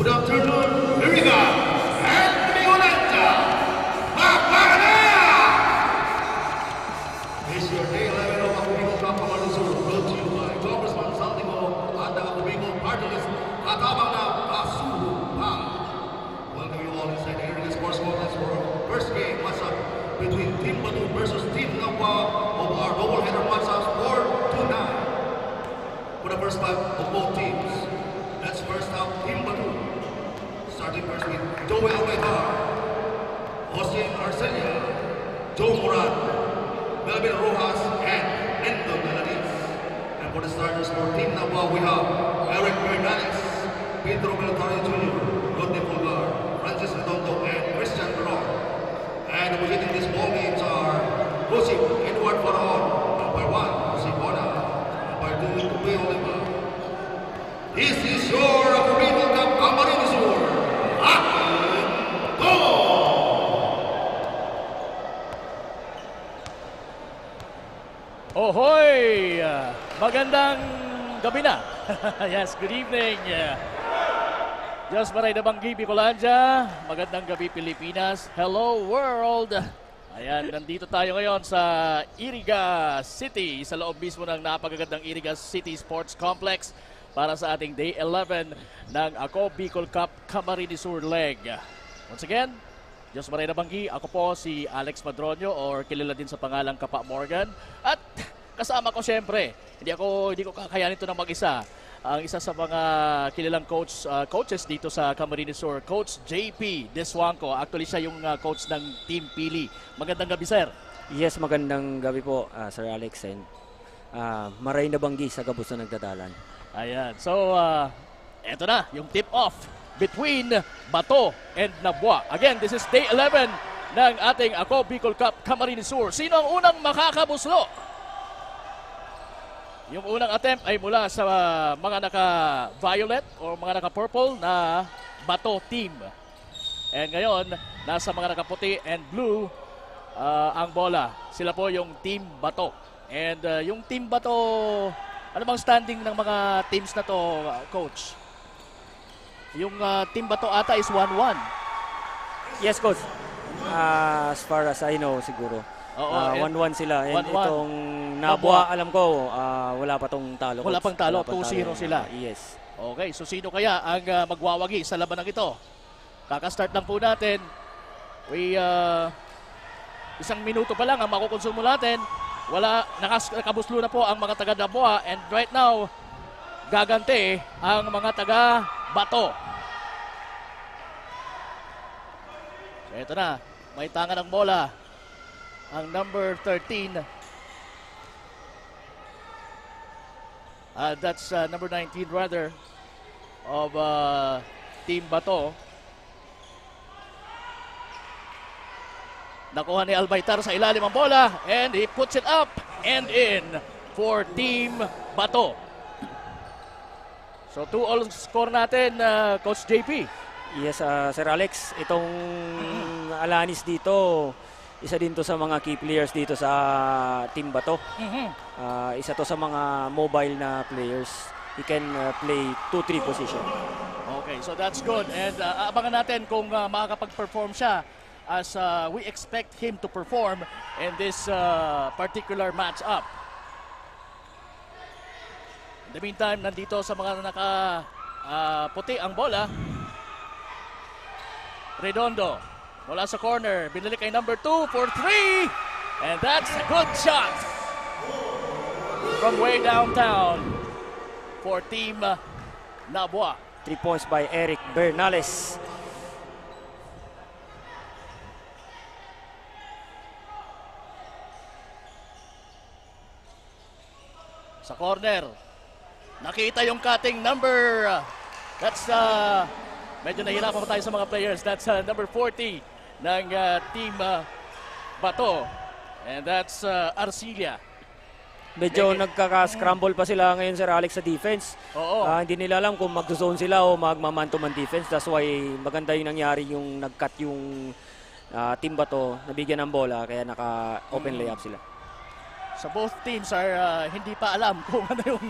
Good afternoon, here we go. And Migolanta, Papana! This year, day 11 of Akubigo Cup Command Sur, brought to you by Congressman Saldico at the Akubigo Party List, katabang na Kasuhu Pa. Welcome you all inside the Area Sports Complex for our first game matchup between Team Batu versus Team Napa of our doubleheader matchups 4 to 9. For the first time of both teams, let's first have Team Batu. Starting first with Joey Albaytar, Austin Arcelia, Joe Moran, Melvin Rojas, and Nendo Melaniz. And for the starters for Team Napa, we have Eric Bernales, Pedro Militari Jr., Rodney Pulgar, Francis Redondo, and Christian Perron. And officiating these ball games are Josip Edward Faraon, number 1, Jose Bona, number 2, Tupi Oliva. This is your Akubigo Cup Camarines Sur. Go! Ohoy! Magandang gabi na. Yes, good evening. Diyos maray na banggi, Bicolandia. Magandang gabi, Pilipinas. Hello, world! Ayan, nandito tayo ngayon sa Iriga City, sa loob mismo ng napakagandang Iriga City Sports Complex para sa ating Day 11 ng Ako Bicol Cup Camarines Sur Leg. Once again, Diyos maray na banggi, ako po si Alex Madronio or kilala din sa pangalang Kapa Morgan. At kasama ko siyempre, hindi ko kakayanin ito ng mag-isa. Ang isa sa mga kilalang coaches dito sa Camarines Sur, Coach JP Deswanco. Actually, siya yung coach ng Team Pili. Magandang gabi, sir. Yes, magandang gabi po, Sir Alex. And maray na banggi sa gabos na nagdadalan. Ayan. So, eto na, yung tip-off between Bato and Nabua. Again, this is Day 11 ng ating Ako Bicol Cup Camarines Sur. Sino ang unang makakabuslo? Yung unang attempt ay mula sa mga naka-violet o mga naka-purple na Bato team. And ngayon, nasa mga nakaputi and blue ang bola. Sila po yung Team Bato. And yung Team Bato, ano bang standing ng mga teams na to, Coach? Yung Team Bato ata is 1-1. Yes, Coach. As far as I know, siguro. 1-1 sila. And 1-1. itong Nabua, alam ko, wala pa tong talo. Wala pang talo, 2-0 sila. Yes. Okay, so sino kaya ang magwawagi sa labanang ito? Kaka-start lang po natin. Isang minuto pa lang ang makukonsumo natin. Nakabuslo na po ang mga taga Nabua, and right now, gagante ang mga taga Bato. So ito na, may tanga ng bola ang number 13. That's number 19 rather of Team Bato. Nakuha ni Albaytar sa ilalim ang bola, and he puts it up and in for Team Bato. So 2-all score natin, Coach JP. Yes, Sir Alex. Itong Alanis dito, isa din to sa mga key players dito sa Team Bato. Isa to sa mga mobile na players. He can play 2-3 position. Okay, so that's good. And abangan natin kung makakapag-perform siya as we expect him to perform in this particular match-up. In the meantime, nandito sa mga naka-puti ang bola. Redondo, mula sa corner, binalik kay number 2 for 3. And that's a good shot from way downtown for Team Nabua. 3 points by Eric Bernales. Sa corner, nakita yung cutting number. That's medyo nahirapan pa tayo sa mga players. That's number 40 ng Team Bato. And that's Arcilia. Medyo nagkaka-scramble pa sila ngayon, Sir Alex, sa defense. Oo. Hindi nila alam kung mag-zone sila o magmaman-to-man defense. That's why maganda yung nangyari, yung nag-cut yung Team Bato, nabigyan ng bola, kaya naka-open layup sila. So both teams are hindi pa alam kung ano yung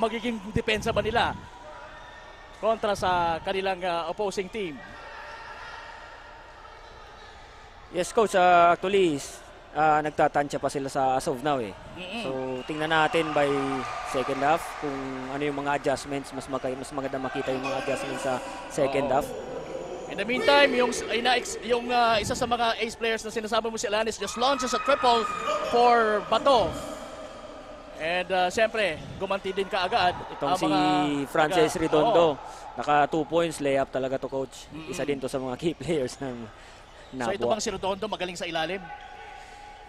magiging depensa ba nila. kontra sa kanilang opposing team. Yes, coach. Actually, nagtatansya pa sila sa as of now eh. So, tingnan natin by second half kung ano yung mga adjustments. Mas maganda makita yung mga adjustments sa second half. In the meantime, yung isa sa mga ace players na sinasabi mo si Alanis just launches a triple for Bato. And siyempre, gumanti din kaagad. Itong si Francis Redondo, naka 2 points, layup talaga to, coach. Isa din to sa mga key players ng Nabua. So ito bang si Redondo magaling sa ilalim?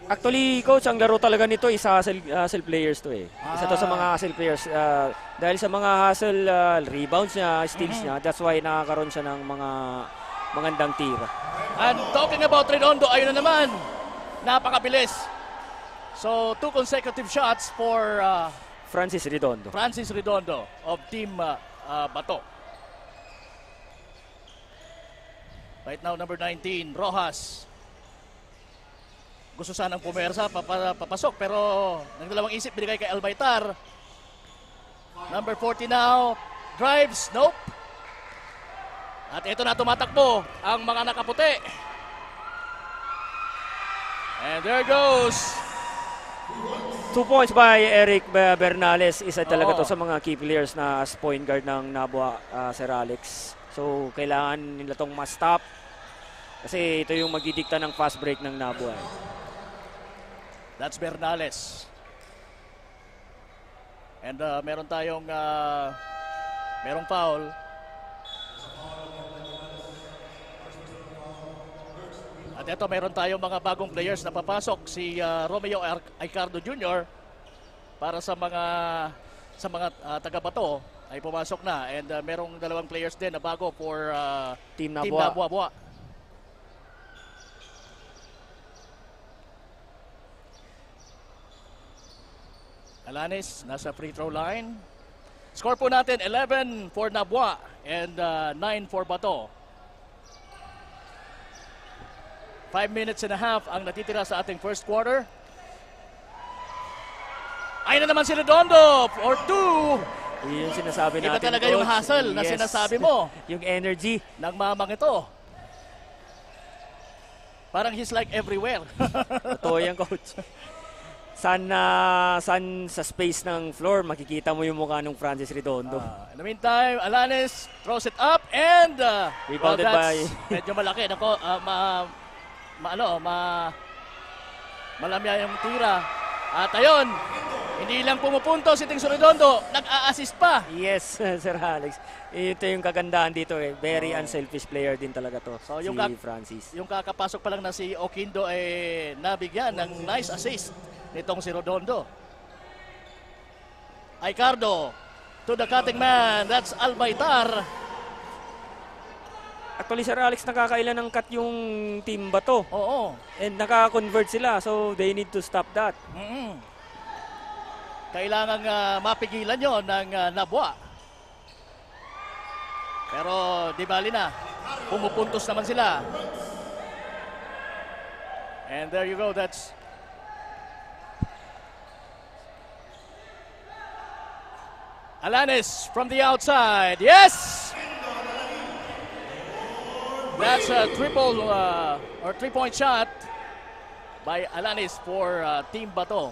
Actually, coach, ang laro talaga nito is hustle players to eh. Isa to sa mga hustle players. Dahil sa mga hustle rebounds niya, steals niya, that's why nakakaroon siya ng mga magandang tira. And talking about Redondo, ayun na naman. Napakabilis. So 2 consecutive shots for Francis Redondo. Francis Redondo of Team Bato. Right now, number 19, Rojas. Gusto sanang pumersa, papasok, pero nagdalawang isip, binigay kay Albaitar. Number 40 now, drives, nope. At ito na tumatakbo ang mga nakaputi. And there goes. 2 points by Eric Bernales. Isa talaga to sa mga key players na as point guard ng Nabua, Sir Alex. So, kailangan nila tong ma-stop. Kasi ito yung magdidikta ng fast break ng Nabua. That's Bernales. And meron tayong merong foul. At ito meron tayong mga bagong players na papasok. Si Romeo Aicardo Jr. para sa mga taga-Bato ay pumasok na. And merong dalawang players din na bago for Team Team Nabua. Nabua. Alanis, nasa free throw line. Score po natin, 11 for Nabua and 9 for Bato. 5 minutes and a half ang natitira sa ating first quarter. Ayun na naman si Redondo for 2. Yun yung sinasabi natin, Iba talaga coach. yung hustle na sinasabi mo. Yung energy. Ng mamang ito. Parang he's like everywhere. Totoo yan, coach. San sa space ng floor, makikita mo yung mukha ng Francis Redondo. In the meantime, Alanis throws it up and Rebounded that's by- medyo malaki. Nako, malamya yung tira. At ayun, hindi lang pumupunto si Tingso Redondo, nag-a-assist pa. Yes, Sir Alex. Ito yung kagandahan dito eh. Very unselfish player din talaga to, So, si yung Francis. Yung kakapasok pa lang na si Oquindo ay nabigyan ng nice assist nitong si Redondo. Aicardo to the cutting man. That's Albaitar. Actually, Sir Alex, nakakailan ng cut yung team Bato. Oo. And nakaka-convert sila, so they need to stop that. Kailangan mapigilan yon ng Nabua. Pero di bali na. Pumupuntos naman sila. And there you go. That's Alanis from the outside. Yes! That's a triple or 3-point shot by Alanis for Team Bato.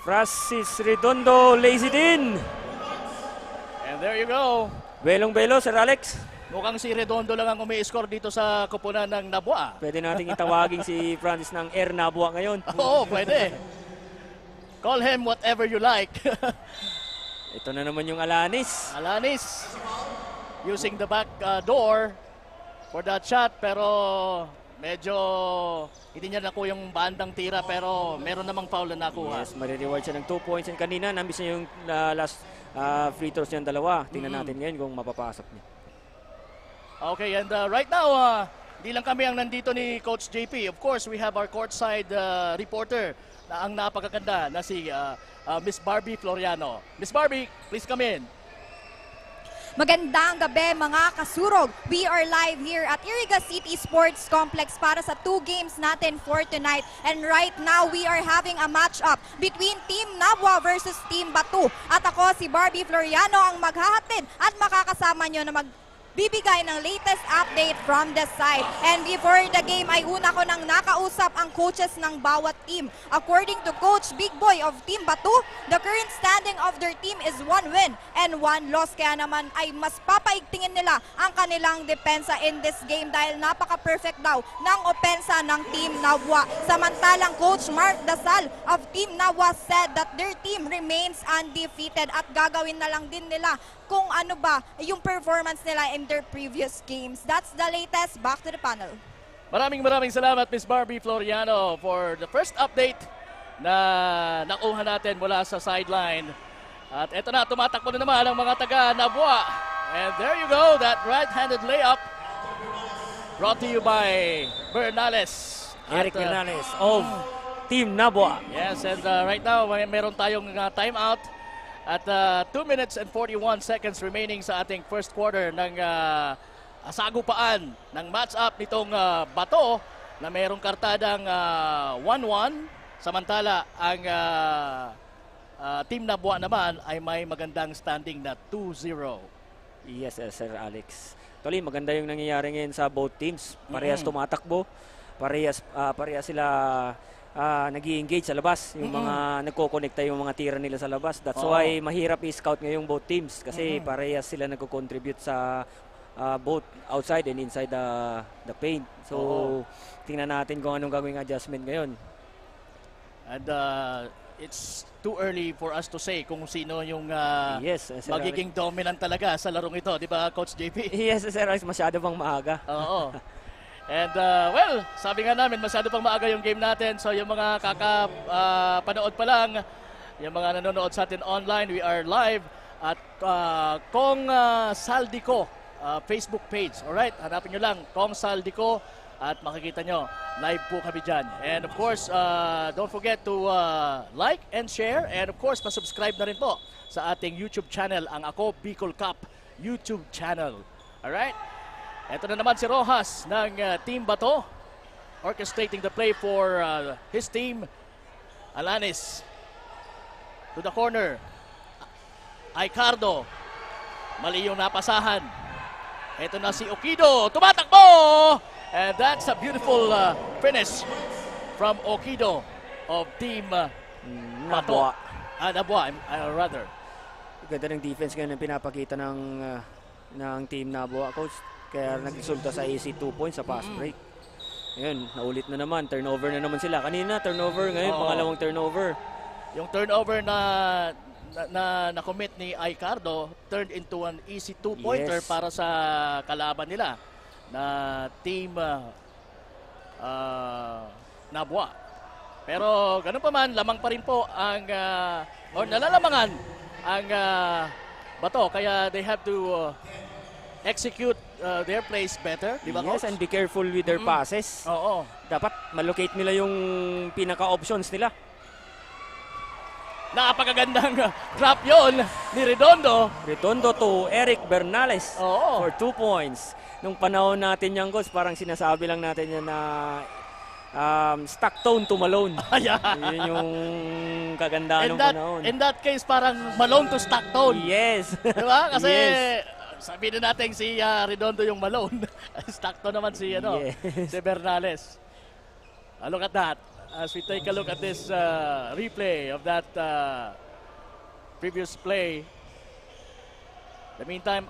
Francis Redondo, lazy din. And there you go. Belong-belo, Sir Alex. Mukhang si Redondo lang ang umi-score dito sa kupunan ng Nabua. Pwede nating itawagin si Francis ng Air Nabua ngayon. Oo, pwede. Call him whatever you like. Ito na naman yung Alanis. Alanis using the back door for that shot, pero medyo hindi niya nakuha yung bandang tira, pero meron namang foul na nakuha. Yes, marireward siya ng 2 points. And kanina, nambis niya yung last free throws niya dalawa. Tingnan natin ngayon kung mapapasok niya. Okay, and right now, di lang kami ang nandito ni Coach JP. Of course, we have our courtside reporter na ang napakaganda na si Miss Barbie Floriano. Miss Barbie, please come in. Magandang gabi mga kasurog. We are live here at Iriga City Sports Complex para sa 2 games natin for tonight. And right now, we are having a match-up between Team Nabwa versus Team Batu. At ako si Barbie Floriano ang maghahatid at makakasama nyo na bibigay ng latest update from the side. And before the game ay una ko nang nakausap ang coaches ng bawat team. According to Coach Big Boy of Team Batu, the current standing of their team is 1 win and 1 loss. Kaya naman ay mas papaigtingin nila ang kanilang depensa in this game dahil napaka-perfect daw ng opensa ng Team Nabwa. Samantalang Coach Mark Dasal of Team Nabwa said that their team remains undefeated at gagawin na lang din nila kung ano ba yung performance nila in their previous games. That's the latest. Back to the panel. Maraming salamat Miss Barbie Floriano for the first update na nakuha natin mula sa sideline. At eto na, tumatakbo na naman ang mga taga Nabwa. And there you go, that right-handed layup brought to you by Bernales. Eric Bernales of Team Nabwa. Yes, and right now meron tayong timeout. At 2 minutes and 41 seconds remaining sa ating first quarter ng sagupaan ng match-up nitong Bato na mayroong kartadang 1-1. Samantala, ang Team Nabwa naman ay may magandang standing na 2-0. Yes, Sir Alex. Actually, maganda yung nangyayari ngayon sa both teams. Parehas tumatakbo. Parehas sila nag-i-engage sa labas. Yung mga nagko-connecta yung mga tira nila sa labas. That's why mahirap i-scout ngayong both teams. Kasi parehas sila nagko-contribute sa both outside and inside the paint. So, tingnan natin kung anong gagawing adjustment ngayon. And it's too early for us to say kung sino yung Yes, Sir magiging dominant talaga sa larong ito. Di ba, Coach JP? Yes, Sir Alex. Masyado bang maaga? Oo. And well, sabi nga namin, masyado pang maaga yung game natin. So yung mga panood pa lang, yung mga nanonood sa atin online, we are live at Kong Saldico Facebook page. Alright, hanapin nyo lang, Kong Saldico, at makikita nyo, live po kami dyan. And of course, don't forget to like and share. And of course, pa-subscribe na rin po sa ating YouTube channel, ang Ako Bicol Cup YouTube channel. Alright? Ito na naman si Rojas ng Team Bato, orchestrating the play for his team. Alanis to the corner. Aicardo, mali yung napasahan. Ito na si Okido, tumatakbo! And that's a beautiful finish from Okido of Team Bato. Nabwa. Nabwa, rather. Ganda ng defense ngayon ang pinapakita ng Team Nabwa, Coach. Kaya nagresulta sa AC 2 points sa fast break. Ngayon, naulit na naman. Turnover na naman sila. Kanina, turnover. Ngayon, pangalawang turnover. Yung turnover na commit ni Aicardo turned into an easy 2-pointer para sa kalaban nila na Team Nabwa. Pero ganun pa man, lamang pa rin po ang or nalalamangan ang Bato. Kaya they have to execute their plays better, di ba, Yes, Coach? and be careful with their passes. Oo. Dapat malocate nila yung pinaka-options nila. Napakagandang drop yon ni Redondo. Redondo to Eric Bernales Oo. for 2 points. Nung panahon natin yan, Coach, parang sinasabi lang natin yan na Stockton to Malone. Ayan. Yun yung kagandahan ng panahon. In that case, parang Malone to Stockton. Yes. Di ba? Kasi Yes. sabihin na natin si Redondo yung Malone. Stockton naman si, Yes. si Bernales. Look at that. As we take a look at this replay of that previous play. In the meantime,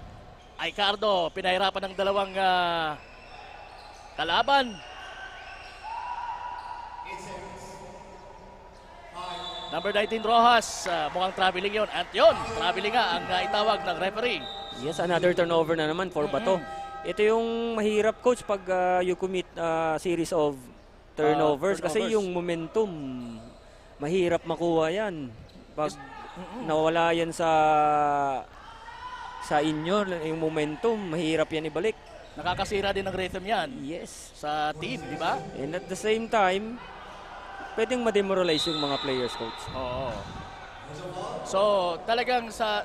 Aicardo, pinahirapan ng dalawang kalaban. Number 19, Rojas. Mukhang traveling yun. At yun, traveling nga ang itawag ng referee. Yes, another turnover na naman for Bato. Ito yung mahirap, Coach, pag you commit series of turnovers. Kasi yung momentum, mahirap makuha yan. Pag nawala yan sa inyo, yung momentum, mahirap yan ibalik. Nakakasira din ng rhythm yan. Yes. Sa team, di ba? And at the same time, pwedeng ma-demoralize yung mga players, Coach. Oo. So, talagang sa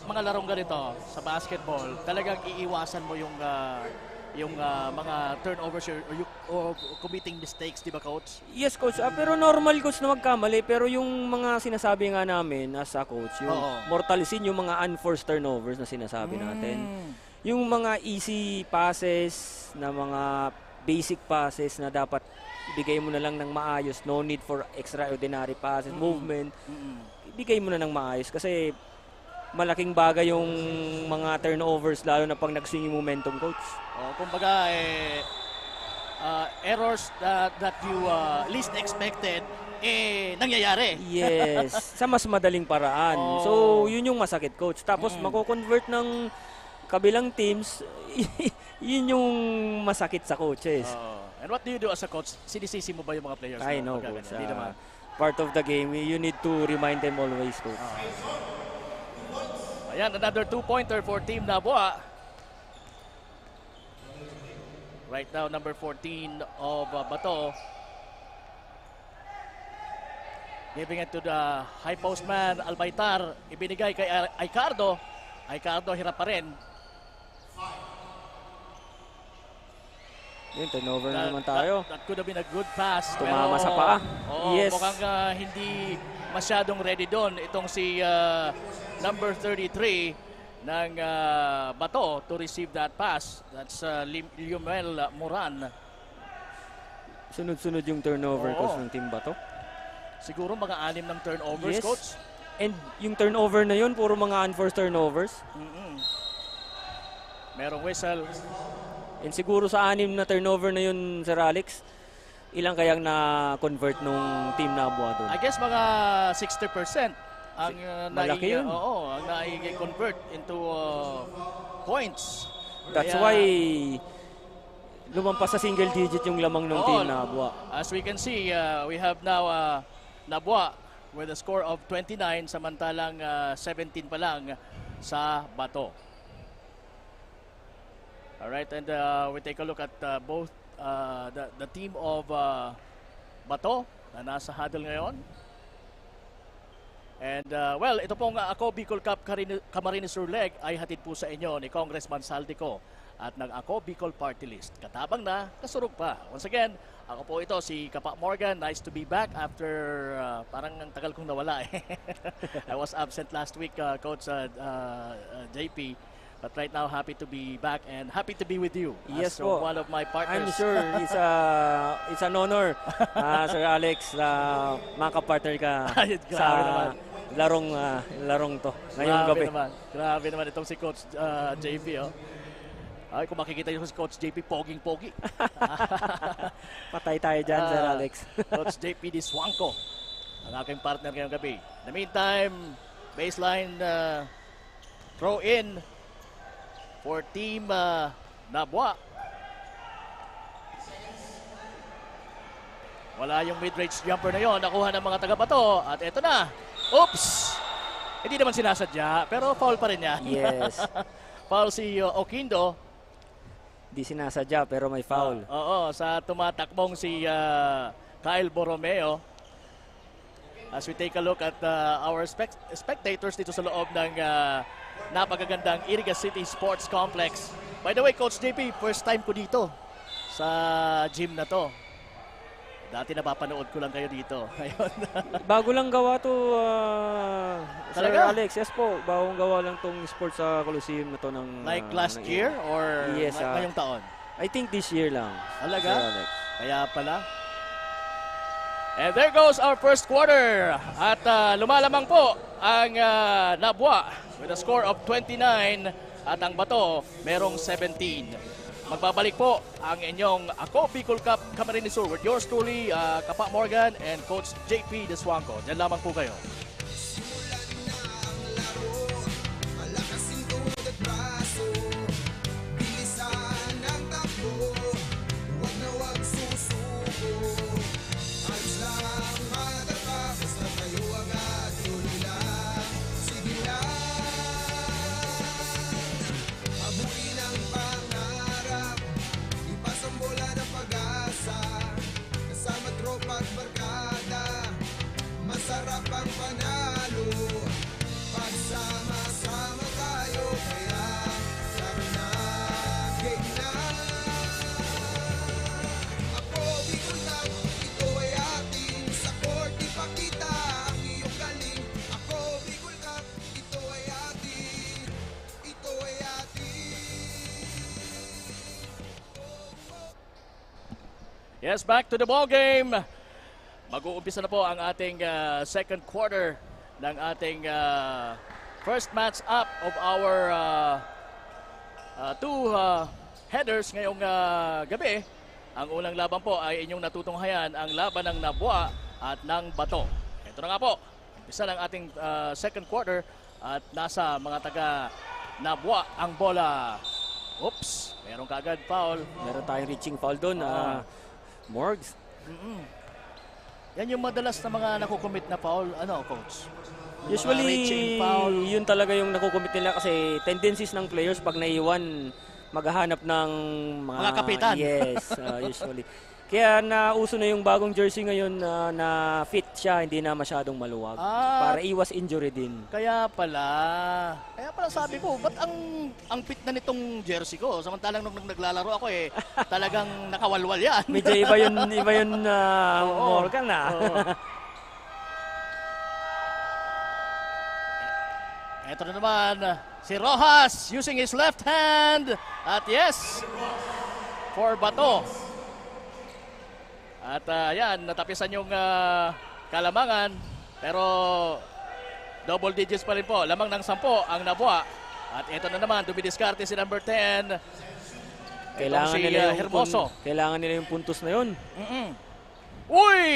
mga larong ganito, sa basketball, talagang iiwasan mo yung mga turnovers or committing mistakes, di ba, coach? Yes, coach. Pero normal, coach, na magkamali. Pero yung mga sinasabi nga namin as a coach, yung mortalisin yung mga unforced turnovers na sinasabi natin. Yung mga easy passes, na mga basic passes na dapat ibigay mo na lang ng maayos. No need for extraordinary passes, movement. Ibigay mo na ng maayos kasi malaking bagay yung mga turnovers lalo na pag nag-swing yung momentum, coach. Kumbaga, errors that you least expected, nangyayari. Yes, sa mas madaling paraan. So, yun yung masakit, coach. Tapos, mako-convert ng kabilang teams, yun yung masakit sa coaches. And what do you do as a coach? Sinisisi mo ba yung mga players? I know, coach. Part of the game, you need to remind them always, coach. Ayan, another 2-pointer for Team Nabua. Right now, number 14 of Bato. Giving it to the high post man, Albaitar. Ibinigay kay Aicardo. Aicardo, hirap pa rin. Yun, turnover na naman tayo. That could have been a good pass. Tumama sa paa. Yes. Mukhang hindi masyadong ready doon. Itong si number 33 ng Bato to receive that pass. That's Liumel Moran. Sunod-sunod yung turnover, coach, ng Team Bato. Siguro mga 6 ng turnovers, yes, coach. And yung turnover na yun, puro mga unforced turnovers. Merong whistle. And siguro sa 6 na turnover na yun, Sir Alex, ilang kayang na-convert nung Team Nabua doon? I guess mga 60% ang malaki yun. ang nai-convert into points. That's why lumampas sa single digit yung lamang ng Team Nabua. As we can see, we have now Nabua with a score of 29, samantalang 17 pa lang sa Bato. Alright, and we take a look at both the team of Bato na nasa huddle ngayon. And well, ito pong Ako Bicol Cup Camarines Sur Leg ay hatid po sa inyo ni Congressman Saldico at ng Ako Bicol Party List. Katabang na, kasurog pa. Once again, ako po ito, si Kapa Morgan. Nice to be back after parang ang tagal kong nawala. I was absent last week, Coach JP. But right now, happy to be back and happy to be with you. Yes po. po. One of my partners. I'm sure it's an honor, Sir Alex, makapartner ka sa larong to ngayong gabi. Grabe naman itong si Coach JP. Ay, kung makikita niyo si Coach JP, poging-pogi. Patay tayo dyan, Sir Alex. Coach JP Diswangco, ang aking partner ngayong gabi. In the meantime, baseline throw in for Team Nabua. Wala yung mid-range jumper na yon, nakuha ng mga taga-Bato. At eto na. Oops! Hindi naman sinasadya, pero foul pa rin yan. Yes. Foul si Oquindo. Di sinasadya, pero may foul. Oo, sa tumatakbong si Kyle Borromeo. As we take a look at our spectators dito sa loob ng napagagandang Iriga City Sports Complex. By the way, Coach JP, first time ko dito sa gym na to. Dati napapanood ko lang kayo dito. Bago lang gawa to, Sir Talaga? Alex. Yes po, bagong gawa lang tong sports sa Coliseum na to ng... Like last year or yes, ngayong taon? I think this year lang. Talaga? Sir Alex. Kaya pala. And there goes our first quarter. At lumalamang po ang Nabua with a score of 29 at ang Bato merong 17. Magbabalik po ang inyong Ako Bicol Cup Camarines Sur with yours truly, Kapa Morgan and Coach JP Diswangco. Diyan lamang po kayo. Masarap ang panahon. Yes, back to the ball game. Mag-uumpisa na po ang ating second quarter ng ating first match up of our two headers ngayong gabi. Ang unang laban po ay inyong natutunghayan, ang laban ng Nabwa at ng Bato. Ito na nga po, umpisa ng ating second quarter at nasa mga taga Nabwa ang bola. Oops, meron kaagad foul. Meron tayong reaching foul doon. Morgs. Yan yung madalas na mga nakukumit na foul, ano, coach? Mga Usually, reaching foul. yun talaga yung nakukumit nila kasi tendencies ng players pag naiwan, maghahanap ng Mga kapitan. Yes, usually. Kaya nauso na yung bagong jersey ngayon na fit siya, hindi na masyadong maluwag. Para iwas injury din. Kaya pala sabi ko, ba't ang fit na nitong jersey ko? Samantalang nung naglalaro ako talagang nakawalwal yan. Medyo iba yun Morgan na. Ito na naman, si Rojas using his left hand. At yes, for Bato. At yan, natapisan yung Kalamangan. Pero double digits pa rin po. Lamang ng 10 ang Nabwa. At ito na naman, dumidiskarte si number 10. Kailangan si nila yung Hermoso. Kailangan nila yung puntos na yun. Uy!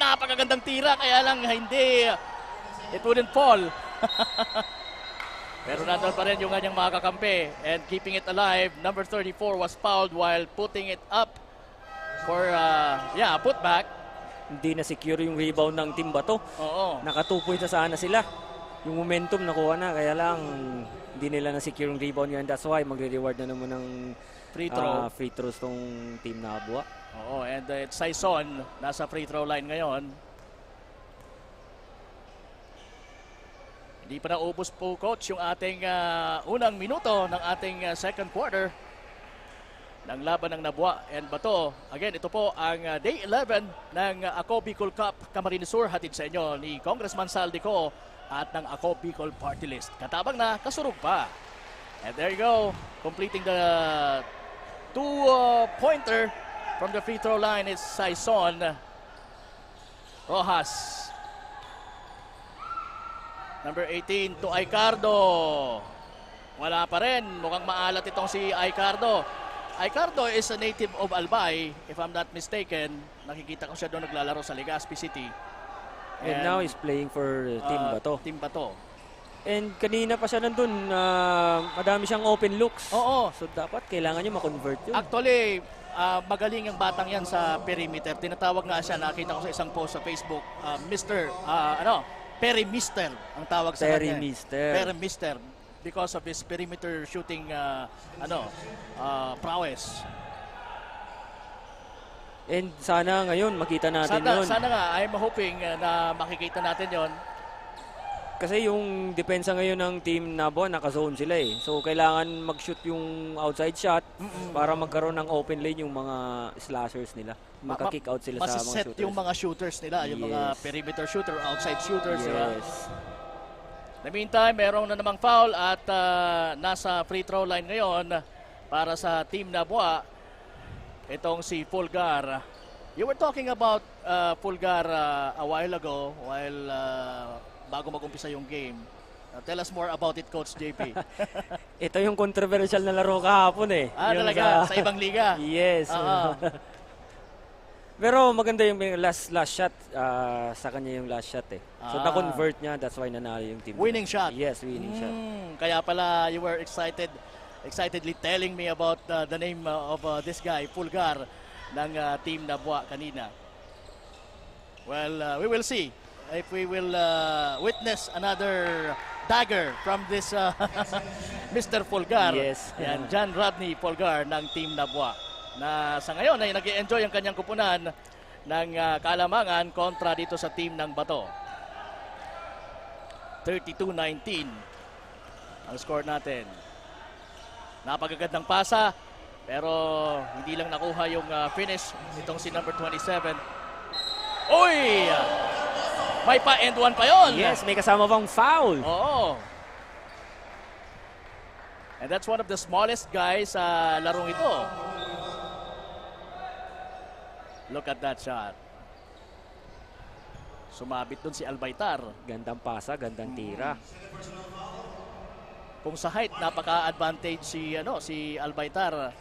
Napakagandang tira, kaya lang hindi. It wouldn't fall. Pero nandun pa rin yung kanyang mga kakampi. And keeping it alive, number 34 was fouled while putting it up for, putback. Hindi na secure yung rebound ng Team Bato. Oo. Naka 2 points na sana sila. Yung momentum nakuha na, kaya lang hindi nila na-secure yung rebound yun. That's why magre-reward na naman ng Free throw. free throws tong Team Nabwa. Oo, and it's Saison, nasa free throw line ngayon. Hindi pa naubos po, coach, yung ating unang minuto ng ating second quarter ng laban ng Nabwa and Bato. Again, ito po ang day 11 ng Ako Bicol Cup Camarines Sur, hatid sa inyo ni Congressman Saldico at ng Ako Bicol Party List. Katabang na, kasurog pa. And there you go, completing the two-pointer from the free throw line is Saison Rojas. Number 18 to Aicardo. Wala pa rin, mukhang maalat itong si Aicardo. Aicardo is a native of Albay, if I'm not mistaken. Nakikita ko siya doon naglalaro sa Legazpi City. And now he's playing for Team Bato. Team Bato. And kanina pa siya nandun, madami siyang open looks. Oo. So dapat kailangan niya ma-convert yun. Actually, magaling ang batang yan sa perimeter. Tinatawag nga siya, nakita ko sa isang post sa Facebook, Perimister ang tawag sa kanya. Perimister. Because of his perimeter shooting prowess. And sana ngayon makita natin yun. Sana nga, I'm hoping na makikita natin yon. Kasi yung depensa ngayon ng Team Nabwa, naka-zone sila eh. So kailangan mag-shoot yung outside shot para magkaroon ng open lane yung mga slashers nila. Maka-kick out sila sa mga Masiset shooters. yung mga shooters nila, yung mga perimeter shooter, outside shooters. Yes. In the meantime, merong na namang foul at nasa free throw line ngayon para sa Team Nabwa. Itong si Fulgar. You were talking about Fulgar a while ago while bago mag-umpisa yung game. Tell us more about it, Coach JP. Ito yung controversial na laro kahapon eh. Yung talaga? Sa ibang liga? Yes. Pero maganda yung last shot. Sa kanya yung last shot eh. So na-convert niya, that's why nanalo yung team. Winning shot? Yes, winning shot. Kaya pala you were excitedly telling me about the name of this guy, Fulgar, ng Team Nabwa kanina. Well, we will see if we will witness another dagger from this Mr. Fulgar. Yes. Yan, John Rodney Fulgar ng Team Nabwa. Na sa ngayon ay nag-i-enjoy ang kanyang kupunan ng Kalamangan kontra dito sa team ng Bato. 32-19 ang score natin. Napagagandang pasa pero hindi lang nakuha yung finish itong si number 27. Uy! May pa-end one pa yon. Yes, may kasama pang foul. Oo. And that's one of the smallest guys sa larong ito. Look at that shot. Sumabit dun si Albaytar. Gandang pasa, gandang tira. Kung sa height, napaka-advantage si Albaytar.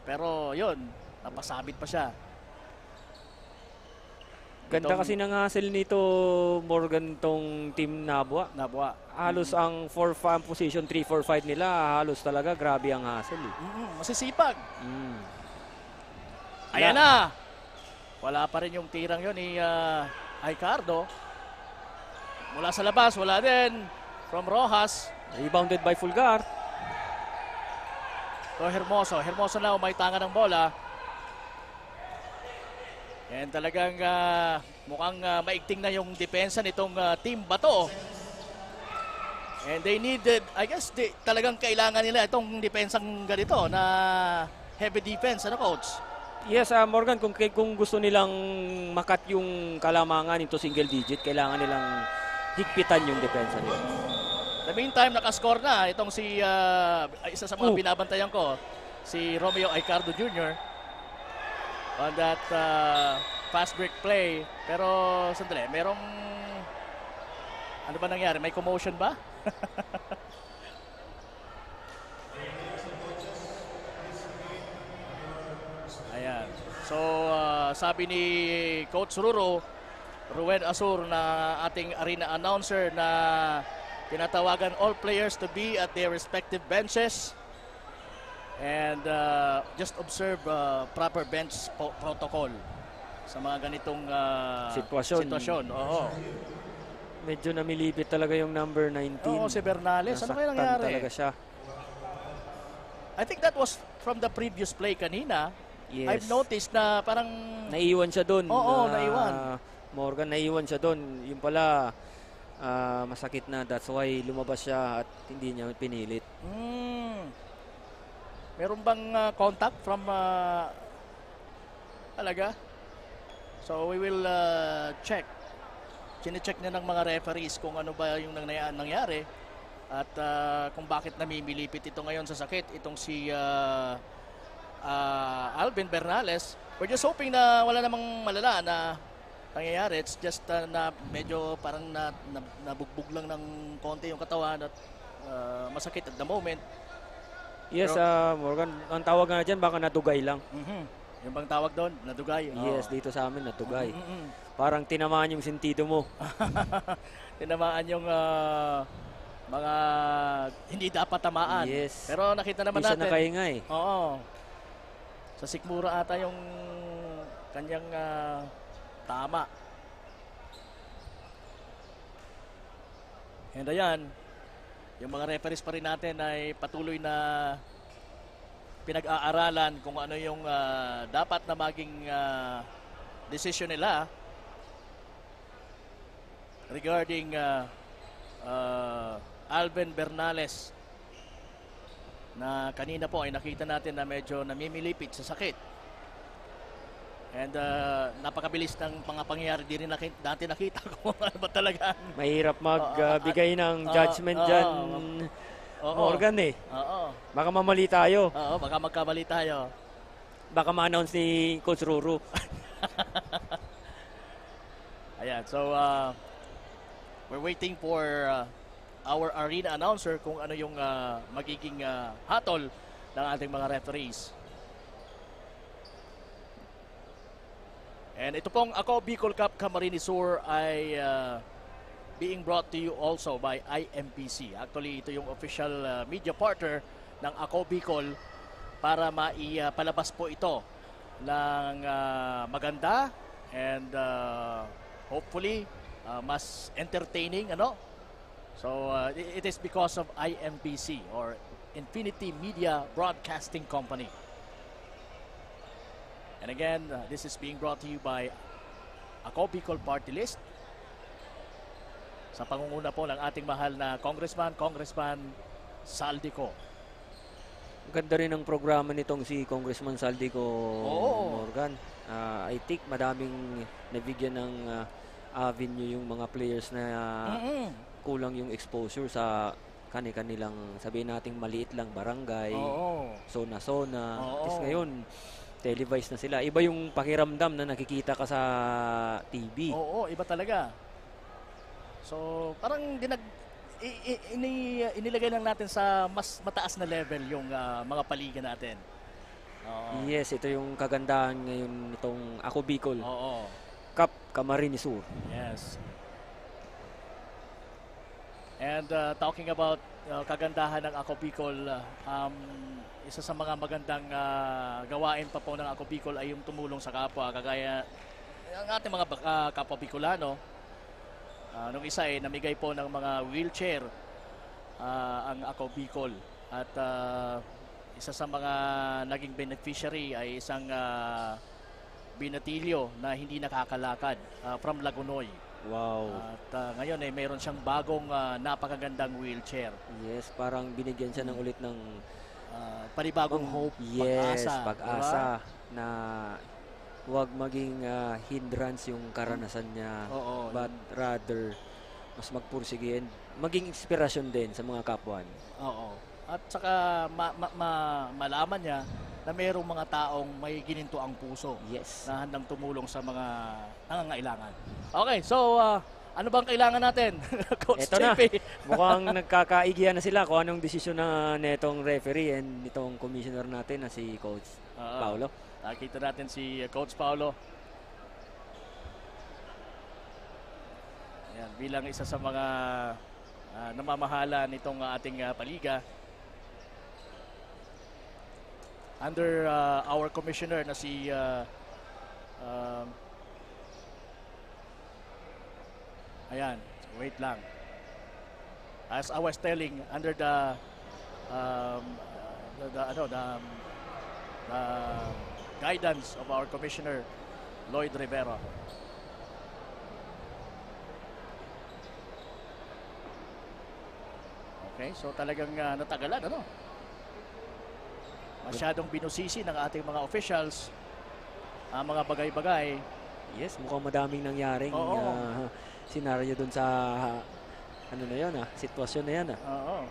Pero yun, napasabit pa siya. Ganda Itong- kasi ng hustle nito, Morgan, tong team Nabwa. Nabwa. Halos ang 4-5 position, 3-4-5 nila, halos talaga grabe ang hustle. Eh. Masisipag. Mm. Ayan na. Wala pa rin yung tirang yun ni Ricardo. Mula sa labas, wala din. From Rojas. Rebounded by Fulgar. So Hermoso. Hermoso na umaytanga ng bola. And talagang mukhang maigting na yung depensa nitong Team Bato. And they needed, I guess, talagang kailangan nila itong depensang ganito na heavy defense, Coach? Yes, Morgan, kung gusto nilang makat yung kalamangan into single digit, kailangan nilang higpitan yung depensa nila. The meantime, nakascore na itong si isa sa mga binabantayan ko, si Romeo Ricardo Jr. on that fast break play. Pero sandali, merong ano ba nangyari? May commotion ba? Ayan. So, sabi ni Coach Ruben Asur na ating arena announcer na tinatawagan all players to be at their respective benches and just observe proper bench protocol sa mga ganitong sitwasyon. Oo. Medyo namilipit talaga yung number 19. Oo, si Bernales. Ano kaya Nasaktan nangyari? talaga siya. I think that was from the previous play kanina. Yes. I've noticed na parang Naiwan siya doon. Oo, naiwan. Morgan, naiwan siya doon. Yung pala, masakit na. That's why lumabas siya at hindi niya pinilit. Meron bang contact from talaga? So we will check. Chine-check na ng mga referees kung ano ba yung nangyari at kung bakit namimilipit ito ngayon sa sakit. Itong si Alvin Bernales. We're just hoping na wala namang malala na nangyayari. It's just na medyo parang nabugbog lang ng konti yung katawan at masakit at the moment. Yes, Morgan, ang tawag nga dyan, baka nadugay lang. Yung bang tawag doon? Nadugay? Yes, dito sa amin, nadugay. Parang tinamaan yung sentido mo. Tinamaan yung mga hindi dapat tamaan. Yes. Pero nakita naman Hindi siya natin. nakahinga eh. Oo. Sa sikmura ata yung kanyang tama. And ayan, yung mga referees pa rin natin ay patuloy na pinag-aaralan kung ano yung dapat na maging decision nila regarding Alvin Bernales na kanina po ay nakita natin na medyo namimilipit sa sakit. And napakabilis ng mga pangyayari, di rin natin nakita kung ano ba talaga. Mahirap magbigay ng judgment dyan, Morgan eh. Oo. Baka mamali tayo. Oo, baka magkamali tayo. Baka ma-announce ni Coach Ruru. Ayan, so we're waiting for our arena announcer kung ano yung magiging hatol ng ating mga referees. And ito pong Ako Bicol Cup Camarines Sur ay being brought to you also by IMPC. Actually, ito yung official media partner ng Ako Bicol para maipalabas po ito ng maganda and hopefully mas entertaining, So it is because of IMPC or Infinity Media Broadcasting Company. And again, this is being brought to you by Ako Bicol Party List sa pangunguna po ng ating mahal na Congressman Saldico. Ganda rin ang programa nitong si Congressman Saldico, Morgan. I think madaming nabigyan ng avenue yung mga players na kulang yung exposure sa kanilang, sabihin nating maliit lang barangay, zona-zona. Tapos ngayon, televised na sila. Iba yung pakiramdam na nakikita ka sa TV. Oo, iba talaga. So, parang inilagay lang natin sa mas mataas na level yung mga paliga natin. Oo. Yes, ito yung kagandahan ngayon nitong Ako Bicol Oo. Cup Camarines Sur. Yes. And talking about kagandahan ng Ako Bicol, isa sa mga magandang gawain pa po ng Ako Bicol ay yung tumulong sa kapwa. Kagaya ang ating mga kapwa Bicolano, nung isa namigay po ng mga wheelchair ang Ako Bicol. At isa sa mga naging beneficiary ay isang binatilyo na hindi nakakalakad from Lagunoy. Wow. At ngayon mayroon siyang bagong napakagandang wheelchair. Yes, parang binigyan siya ng ulit ng Panibagong hope, yes, pag-asa. pag-asa na huwag maging hindrance yung karanasan niya. Oo, but rather mas magpursige and maging inspirasyon din sa mga kapwa niya. Oo. At saka malaman niya na mayroong mga taong may gininto ang puso Yes. na handang tumulong sa mga nangangailangan. Okay, so ano bang kailangan natin? Coach Ito na. JP. Mukhang nagkakaigihan na sila kung anong desisyon na netong referee and nitong commissioner natin na si Coach Paulo. Nakita natin si Coach Paulo. Ayan, bilang isa sa mga namamahala nitong ating paliga. Under our commissioner na si ayan, wait lang. As I was telling, under the guidance of our commissioner Lloyd Rivera. Okay, so talagang natagalan, ano? Masyadong binusisi ng ating mga officials ang mga bagay-bagay. Yes, mukhang madaming nangyaring senaryo dun sa ano na yun, sitwasyon na yan. Oo.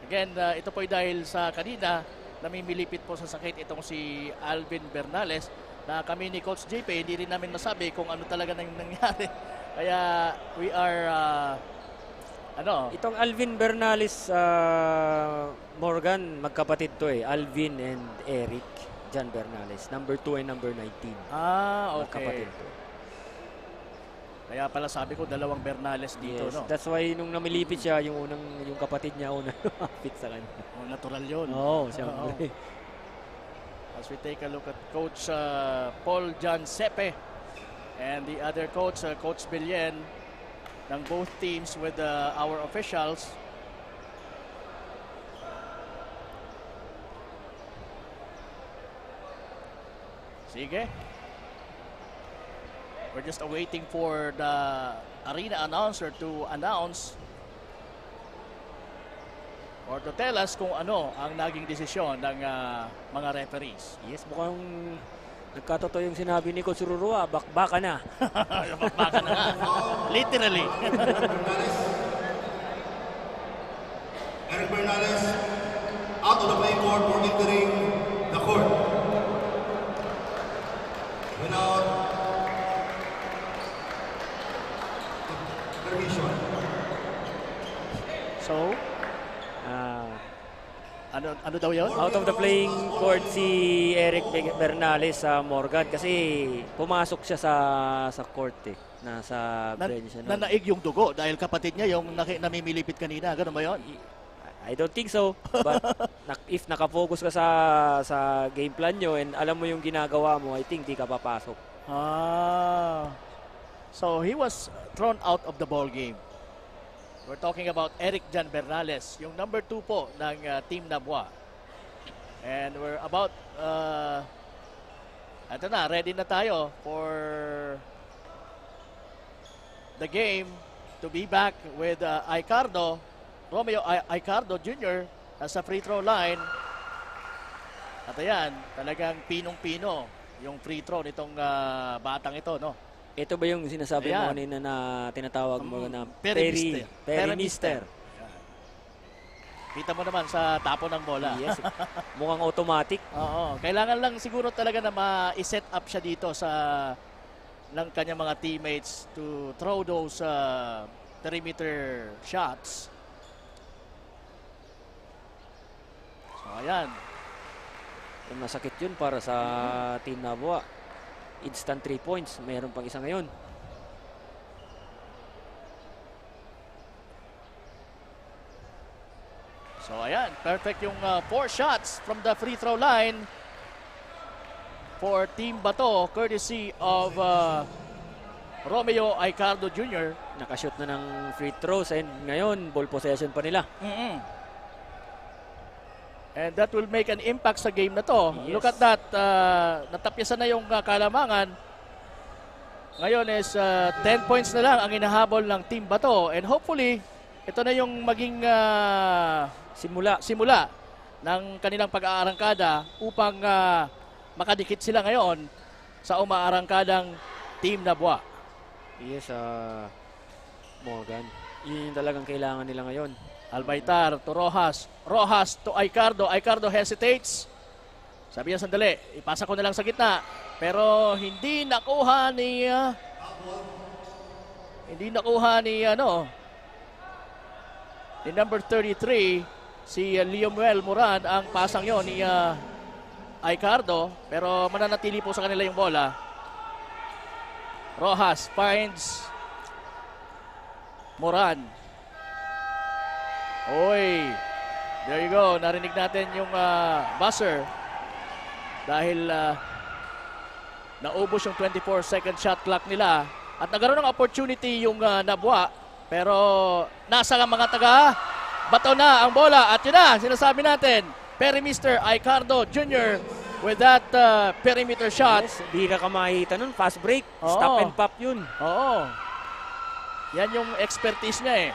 Again, ito po ay dahil sa kanina namimilipit po sa sakit itong si Alvin Bernales na kami ni Coach JP hindi rin namin masabi kung ano talaga nangyari. Kaya we are Itong Alvin Bernales, Morgan, magkapatid to Alvin and Eric Jan Bernales, number 2 and number 19. okay. Magkapatid to. Kaya pala sabi ko dalawang Bernales dito, Yes, no? that's why nung namilipit siya, yung kapatid niya unang lumapit sa kanya. Natural yun. Oo, siyempre. As we take a look at Coach Paul John Sepe and the other coach, Coach Billen, ng both teams with our officials. Sige. We're just awaiting for the arena announcer to announce or to tell us kung ano ang naging desisyon ng mga referees. Yes, mukhang nagkatotoo yung sinabi ni Coach Rurua, bakbaka na. Bakbaka na nga. Literally. Eric Bernales out of the playing court for entering the court. Without permission. So, ano daw yun? Out of the playing court si Eric Bernales sa Morgan kasi pumasok siya sa court nasa bench siya. Nanaig yung dugo dahil kapatid niya yung namimilipit kanina. Ganun ba yun? I don't think so. But if nakafocus ka sa game plan nyo and alam mo yung ginagawa mo, I think di ka papasok. So he was thrown out of the ball game. We're talking about Eric Jan Bernales, yung number 2 po ng Team Nabwa. And we're about, ito na, ready na tayo for the game to be back with Aicardo, Romeo Aicardo Jr. sa free throw line. At ayan, talagang pinong-pino yung free throw nitong batang ito, no? Ito ba yung sinasabi mo kanina na tinatawag mo na Perimister. Perimister. Kita mo naman sa tapo ng bola. Yes. Mukhang automatic. Oo. Kailangan lang siguro talaga na ma-set up siya dito sa ng kanyang mga teammates to throw those perimeter shots. So, ayan. Masakit yun para sa Team Nabwa. Instant 3 points. Mayroon pang isa ngayon. So, ayan. Perfect yung 4 shots from the free throw line for Team Bato, courtesy of Romeo Aicardo Jr. Nakashoot na ng free throws and ngayon ball possession pa nila. And that will make an impact sa game na to. Yes. Look at that. Natapyasan na yung Kalamangan. Ngayon is 10 points na lang ang inahabol ng Team Bato. And hopefully, ito na yung maging simula ng kanilang pag-aarangkada upang makadikit sila ngayon sa umaarangkadang Team Nabwa. Yes, Morgan. Yun yung talagang kailangan nila ngayon. Albaitar to Rojas. Rojas to Aicardo. Aicardo hesitates. Sabi niya, sandali, ipasa ko na lang sa gitna. Pero hindi nakuha ni ni number 33 si Leomuel Moran ang pasang yon ni Aicardo, pero mananatili po sa kanila yung bola. Rojas finds Moran. Oy, there you go. Narinig natin yung buzzer dahil naubos yung 24-second shot clock nila at nagkaroon ng opportunity yung Nabwa, pero nasa mga taga Bato na ang bola at yun na, sinasabi natin, Mr. Aicardo Jr. with that perimeter shot. Yes, bira ka makikita nun. Fast break. Oo. Stop and pop yun. Oo. Yan yung expertise niya eh.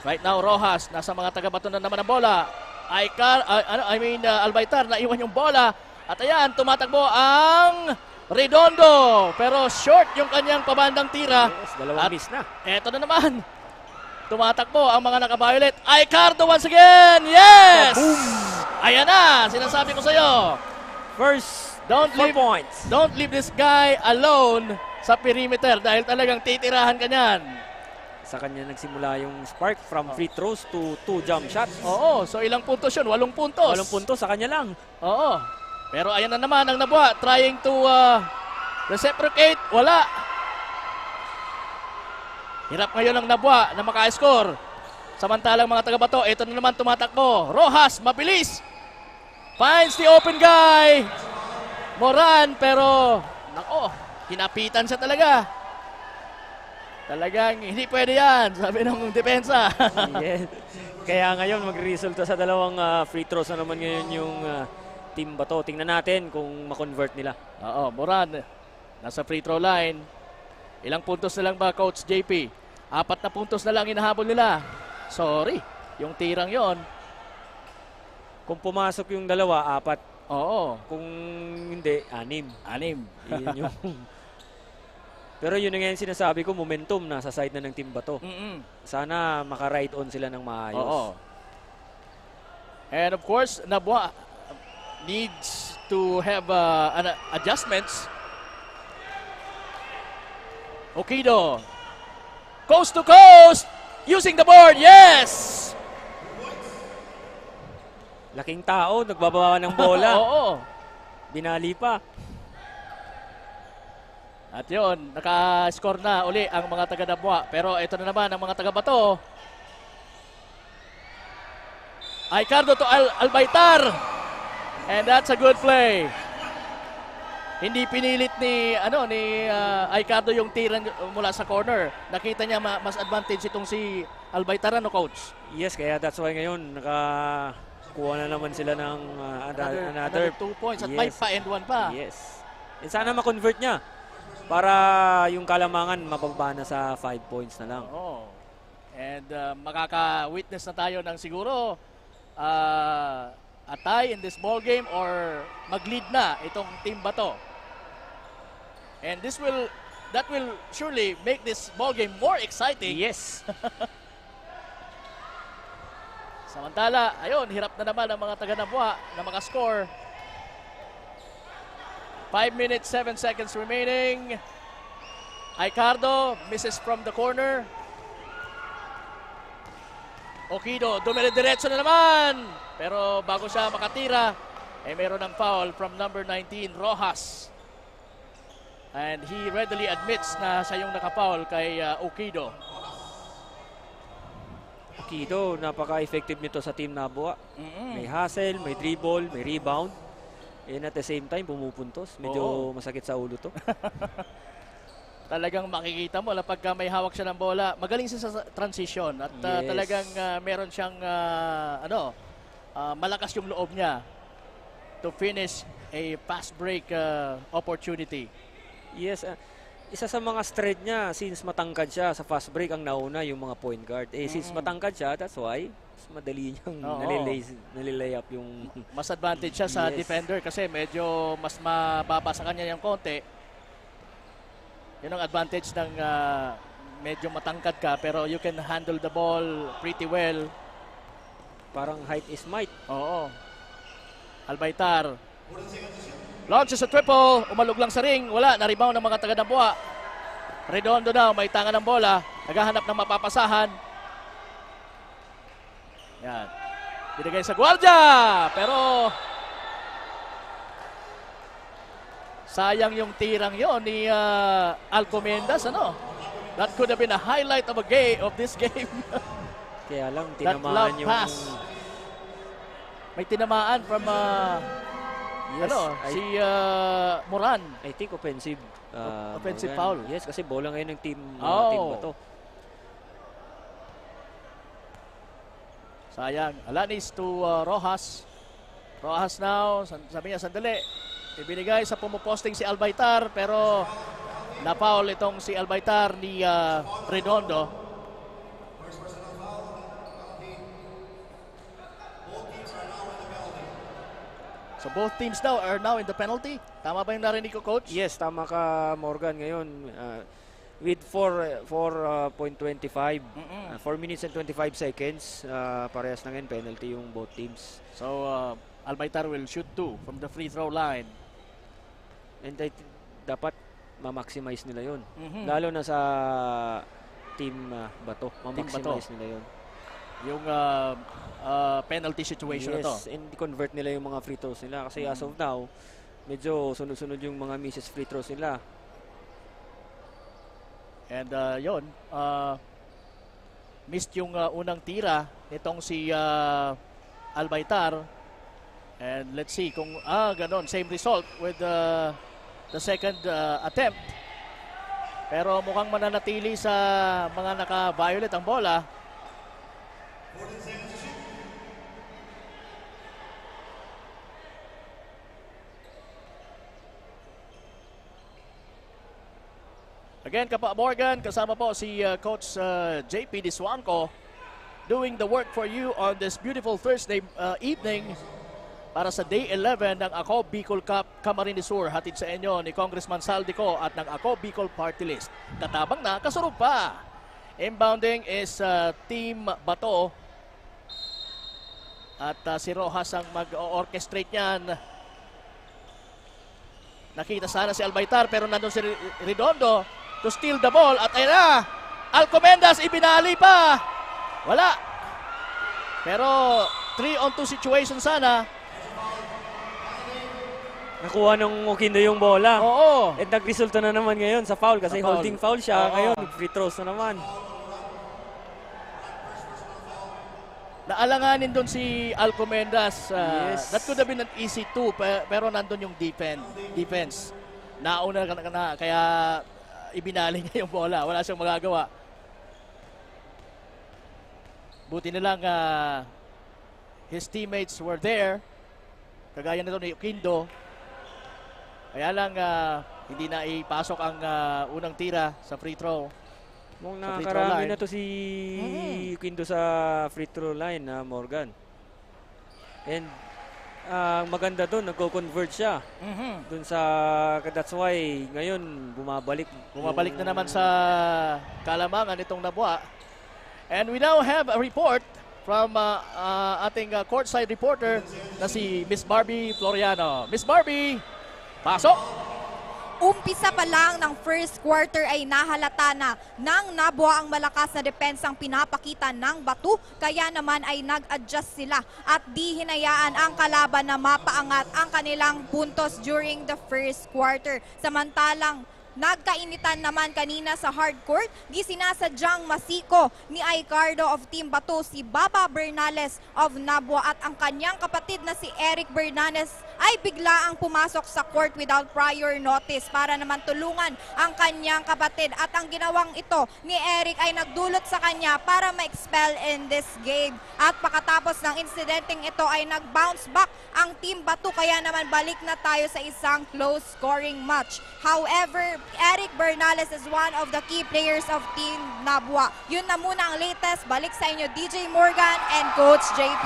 Right now, Rojas, nasa mga taga-Bato na naman ang bola. Albaitar, naiwan yung bola. At ayan, tumatakbo ang Redondo. Pero short yung kanyang pabandang tira. Yes, dalawang miss na. Eto na naman. Tumatakbo ang mga naka-violet. Aicardo once again! Yes! Ayan na! Sinasabi ko sa'yo. First, Don't 4 points. Don't leave this guy alone sa perimeter dahil talagang titirahan ka niyan. Sa kanya nagsimula yung spark from free throws to 2 jump shots. Oo, so ilang puntos yun? 8 puntos. 8 puntos sa kanya lang. Oo. Pero ayan na naman ang Nabwa trying to reciprocate. Wala. Hirap ngayon ang Nabwa na maka-score. Samantalang mga taga-Bato, ito na naman tumatakbo. Rojas, mabilis. Finds the open guy. Moran, pero nako, hinapitan siya talaga. Talagang hindi pwede yan, sabi ng depensa. Yes. Kaya ngayon magre-resulta sa dalawang free throws na naman ngayon yung Team Bato. Tingnan natin kung ma-convert nila. Oo, Moran, nasa free throw line. Ilang puntos na lang ba, Coach JP? 4 na puntos na lang inahabol nila. Sorry, yung tirang yon. Kung pumasok yung dalawa, 4. Oo. Kung hindi, 6. 6. Yun yung... Pero yun nga yung sinasabi ko, momentum na sa side na ng Team Bato. Sana maka-ride on sila ng maayos. Oo. And of course, Nabwa needs to have adjustments. Okido. Coast to coast. Using the board. Yes! Laking tao, nagbababa ng bola. Oo. Binali pa. At yun, naka-score na uli ang mga taga-Nabwa. Pero ito na naman ang mga taga-Bato. Aicardo to Albaitar. And that's a good play. Hindi pinilit ni Aicardo yung tira mula sa corner. Nakita niya mas advantage itong si Albaitar, Coach? Yes, kaya that's why ngayon nakakuha na naman sila ng another 2 points at yes. may pa and 1 pa. Yes. And sana ma-convert niya para yung Kalamangan mababa na sa 5 points na lang. Oo. And makaka-witness na tayo ng siguro a tie in this ball game or mag-lead na itong Team Bato. And that will surely make this ball game more exciting. Yes. Samantala, ayun, hirap na naman ang mga taga-Nabwa na makascore. 5 minutes, 7 seconds remaining. Aicardo misses from the corner. Okido, dumire-diretso na naman. Pero bago siya makatira, meron ng foul from number 19, Rojas. And he readily admits na siya yung nakafoul kay Okido. Okido, napaka-effective nito sa Team Nabwa. May hustle, may dribble, may rebound. And at the same time, pumupuntos. Medyo masakit sa ulo to. Talagang makikita mo pagka may hawak siya ng bola, magaling siya sa transition at talagang meron siyang malakas yung loob niya to finish a fast break opportunity. Yes, isa sa mga strength niya, since matangkad siya sa fast break, ang nauna yung mga point guard. Since matangkad siya, that's why mas madali niyang nalilay up yung... Mas advantage siya sa defender kasi medyo mas mababa sa kanya yung konti. Yun ang advantage ng medyo matangkad ka pero you can handle the ball pretty well. Parang height is might. Oo. Albaitar. Launches a triple. Umalog lang sa ring. Wala. Na-rebound ng mga taga-Nabwa. Redondo daw. May tanga ng bola. Naghahanap ng mapapasahan. Yan. Binigay sa gwardiya. Pero sayang yung tirang yon ni Alcomendas. That could have been a highlight of this game. Kaya lang, That tinamaan love yung... pass. May tinamaan from si Moran. I think offensive. Offensive Morgan. foul. Yes, kasi bola ngayon ng team Bato. Sayang. Alanis to Rojas. Rojas now. Sabi niya, sandali. Ibinigay sa pumuposting si Albaitar pero na-foul itong si Albaitar ni Redondo. So both teams now are now in the penalty. Tama ba yung narinig ko, Coach? Yes, tama ka, Morgan. Ngayon, with 4.25, 4 minutes and 25 seconds, parehas na ngayon penalty yung both teams. So Albaitar will shoot 2 from the free throw line. And dapat ma-maximize nila yun. Lalo na sa team Bato. Ma-maximize nila yun. Yung penalty situation na to. Yes, and convert nila yung mga free throws nila. Kasi as of now, medyo sunod-sunod yung mga misses free throws nila. And missed yung unang tira nitong si Albaitar. And let's see kung ganon, same result with the second attempt. Pero mukhang mananatili sa mga naka-violet ang bola. Again, Kapa Morgan, kasama po si Coach JP Diswanco doing the work for you on this beautiful Thursday evening para sa Day 11 ng Ako Bicol Cup Camarines Sur. Hatid sa inyo ni Congressman Saldico at ng Ako Bicol Party List. Katabang na, kasurog pa. Inbounding is Team Bato. At si Rojas ang mag-orchestrate niyan. Nakita sana si Albaitar pero nandun si Redondo to steal the ball. At ayun na, Alcomendas ibinali pa. Wala. Pero 3-on-2 situation sana. Nakuha ng Okindo yung bola. Oo. At nagresulta na naman ngayon sa foul kasi foul. holding foul siya. Oo. Ngayon, free throws na naman. Naalanganin doon si Alcomendas. Yes. That could have been an easy 2 pero nandun yung defense. Nauna na kaya ibinali niya yung bola. Wala siyang magagawa. Buti na lang his teammates were there. Kagaya nito ni Okindo. Kaya lang hindi na ipasok ang unang tira sa free throw. Mong Sa free throw nakakarami line. na to si Okindo sa free throw line na Morgan. And maganda doon, nagko-convert siya. Doon sa, that's why ngayon bumabalik. Bumabalik na naman sa kalamangan itong Nabwa. And we now have a report from ating courtside reporter na si Miss Barbie Floriano. Miss Barbie, pasok! Umpisa pa lang ng first quarter ay nahalata na nang Nabwa ang malakas na depensang pinapakita ng Batu, kaya naman ay nag-adjust sila at di hinayaan ang kalaban na mapaangat ang kanilang puntos during the first quarter. Samantalang nagkainitan naman kanina sa hardcourt, di sinasadyang masiko ni Aicardo of Team Batu si Baba Bernales of Nabwa at ang kanyang kapatid na si Eric Bernales ay bigla ang pumasok sa court without prior notice para naman tulungan ang kanyang kapatid at ang ginawang ito ni Eric ay nagdulot sa kanya para ma-expel in this game at pagkatapos ng insidenteng ito ay nag-bounce back ang Team Batu kaya naman balik na tayo sa isang close scoring match. However, Eric Bernales is one of the key players of Team Nabwa. Yun na muna ang latest. Balik sa inyo DJ Morgan and Coach JP.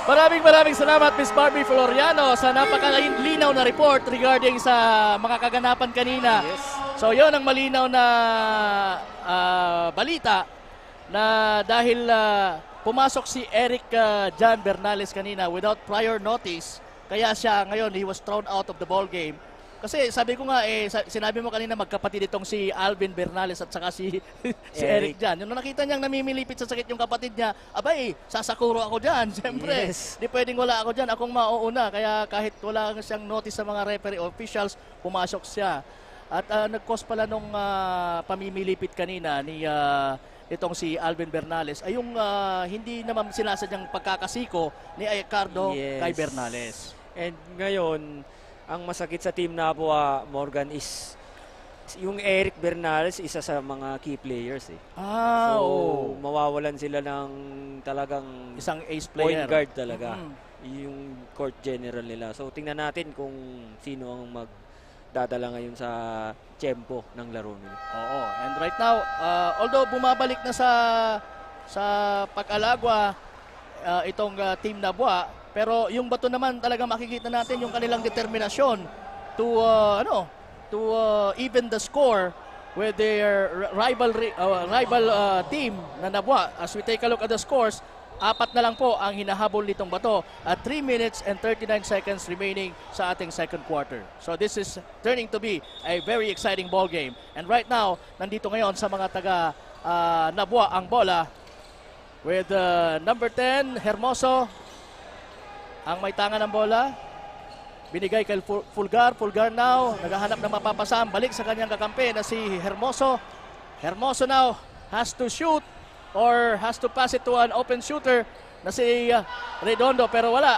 Maraming salamat Miss Barbie Floriano sa napakalinaw na report regarding sa mga kaganapan kanina. Yes. So yon ang malinaw na balita na dahil pumasok si Eric Jan Bernales kanina without prior notice, kaya siya ngayon he was thrown out of the ball game. Kasi sabi ko nga, sinabi mo kanina magkapatid itong si Alvin Bernales at saka si Eric Jan. Yung nakita niyang namimilipit sa sakit yung kapatid niya, abay, sasakuro ako dyan. Siyempre, Yes. di pwedeng wala ako dyan. Akong mauuna. Kaya kahit wala siyang notice sa mga referee officials, pumasok siya. At nag-cause pala nung pamimilipit kanina ni itong si Alvin Bernales ay yung hindi naman sinasadyang pagkakasiko ni Aicardo Yes. kay Bernales. And ngayon, ang masakit sa Team Nabwa, Morgan, is yung Eric Bernales, isa sa mga key players eh. So, mawawalan sila ng talagang Isang ace point player. guard talaga. Mhm. Yung court general nila. So, tingnan natin kung sino ang magdadala ngayon sa tempo ng laro nila. Oo. And right now, although bumabalik na sa pag-alagwa itong Team Nabwa, pero yung Batu naman talaga makikita natin yung kanilang determinasyon to even the score with their rival team na Nabwa. As we take a look at the scores, 4 na lang po ang hinahabol nitong Batu at 3 minutes and 39 seconds remaining sa ating second quarter. So this is turning to be a very exciting ball game. And right now, nandito ngayon sa mga taga Nabwa ang bola with number 10, Hermoso, ang may tanga ng bola. Binigay kay Fulgar. Fulgar now, naghahanap ng mapapasam. Balik sa kanyang kakampi na si Hermoso. Hermoso now has to shoot or has to pass it to an open shooter na si Redondo, pero wala.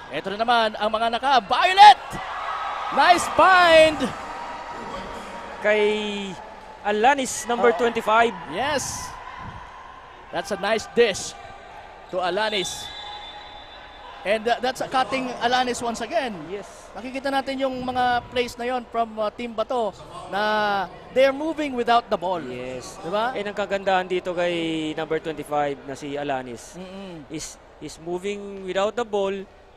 Ito na naman ang mga naka-violet. Nice find. Kay Alanis, number 25. Yes. That's a nice dish to Alanis. And that's a cutting Alanis once again. Yes. Nakikita natin yung mga plays na yon from Team Bato na they're moving without the ball. Yes. Diba? And ang kagandahan dito kay number 25 na si Alanis is moving without the ball.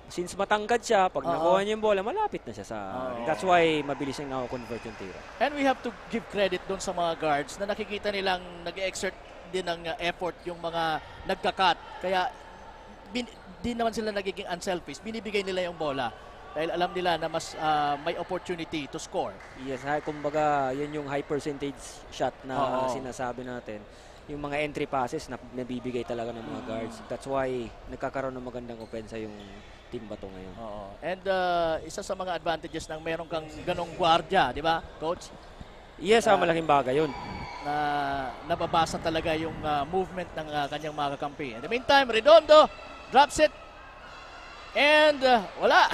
Since matangkad siya, pag nakuha niya yung bola, malapit na siya sa... That's why mabilis niyang nako-convert yung tira. And we have to give credit doon sa mga guards na nakikita nilang nag-exert din ng effort yung mga nagka-cut. Kaya di naman sila nagiging unselfish. Binibigay nila yung bola dahil alam nila na mas may opportunity to score. Yes, kumbaga, yan yung high percentage shot na sinasabi natin. Yung mga entry passes na nabibigay talaga ng mga guards. That's why nagkakaroon ng magandang opensa yung Team Bato ngayon. Oo. And isa sa mga advantages ng meron kang ganong gwardiya, di ba, Coach? Yes, malaking bagay yun. Na nababasa talaga yung movement ng kanyang mga kakampi. In the meantime, Redondo drops it. And wala.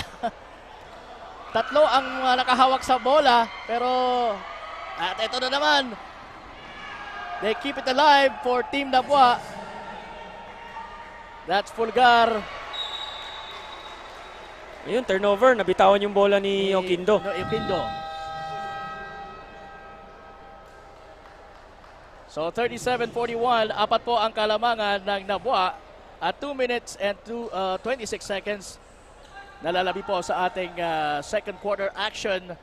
Tatlo ang nakahawak sa bola. Pero at ito na naman. They keep it alive for Team Nabwa. That's Fulgar. Ayun, turnover. Nabitawan yung bola ni Oquindo. Oquindo. So 37-41, apat po ang kalamangan ng Nabwa at 2 minutes and 26 seconds. Nalalabi po sa ating second quarter action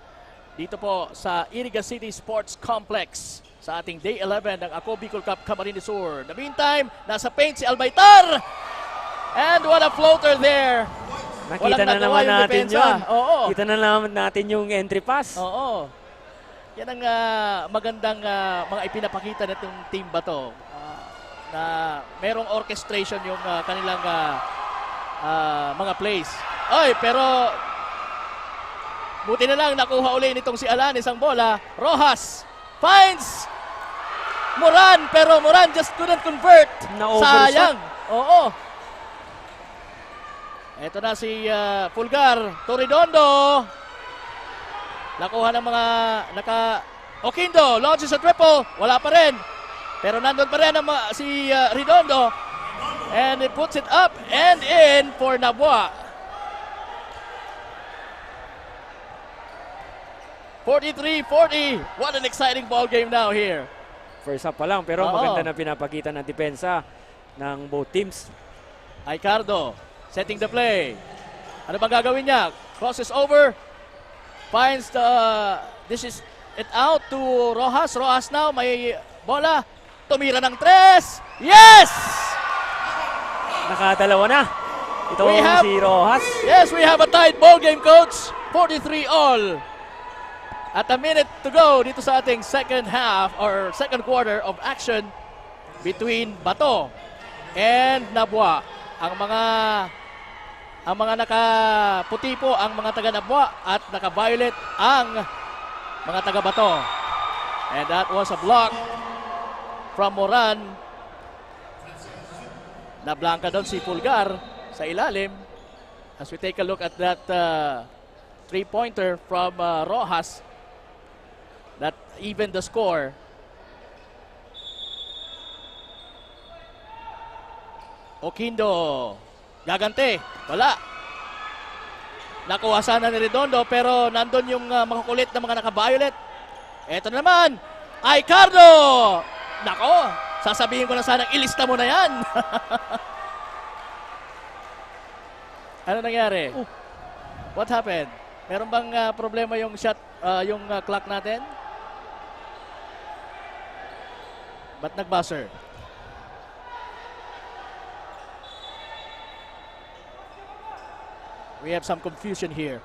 dito po sa Iriga City Sports Complex sa ating Day 11 ng Ako Bicol Cup Camarines Sur. In the meantime, nasa paint si Albaitar. And what a floater there. Nakita Walang na nagawa naman yung natin depensa. yun. Oo. Kita na naman natin yung entry pass. Oo. Yan ang magandang mga ipinapakita nitong team ba to. Na merong orchestration yung kanilang mga plays. Oy, pero buti na lang nakuha uli nitong si Alanis ang bola. Rojas finds Moran, pero Moran just couldn't convert. Na-overshot. Sayang. Oo. Ito na si Pulgar. Torredondo. Nakuha ng mga Oquindo launches a triple. Wala pa rin. Pero nandun pa rin si Redondo. And it puts it up and in for Nabua. 43-40. What an exciting ball game now here. First half pa lang, pero Oo. maganda na pinapakita ng depensa ng both teams. Aicardo setting the play. Ano bang gagawin niya? Crosses over. Finds dishes it out to Rojas. Rojas now may bola. Tumira ng tres. Yes! Nakadalawa na. Ito We have- si Rojas. Yes, we have a tied ball game, coach. 43-all. At a minute to go dito sa ating second half or second quarter of action between Bato and Nabua. Ang mga nakaputi po ang mga taga Nabua at naka-violet ang mga taga Bato. And that was a block from Moran. Nablangka doon si Pulgar sa ilalim. As we take a look at that three-pointer from Rojas, that even the score. Oquindo, gagante, wala. Nakuha sana ni Redondo pero nandun yung makukulit na mga naka-violet. Eto na naman, Aicardo! Nako, sasabihin ko na sanang ilista mo na yan. Ano nangyari? What happened? Meron bang problema yung shot, yung clock natin? Ba't nag-buzzer? We have some confusion here.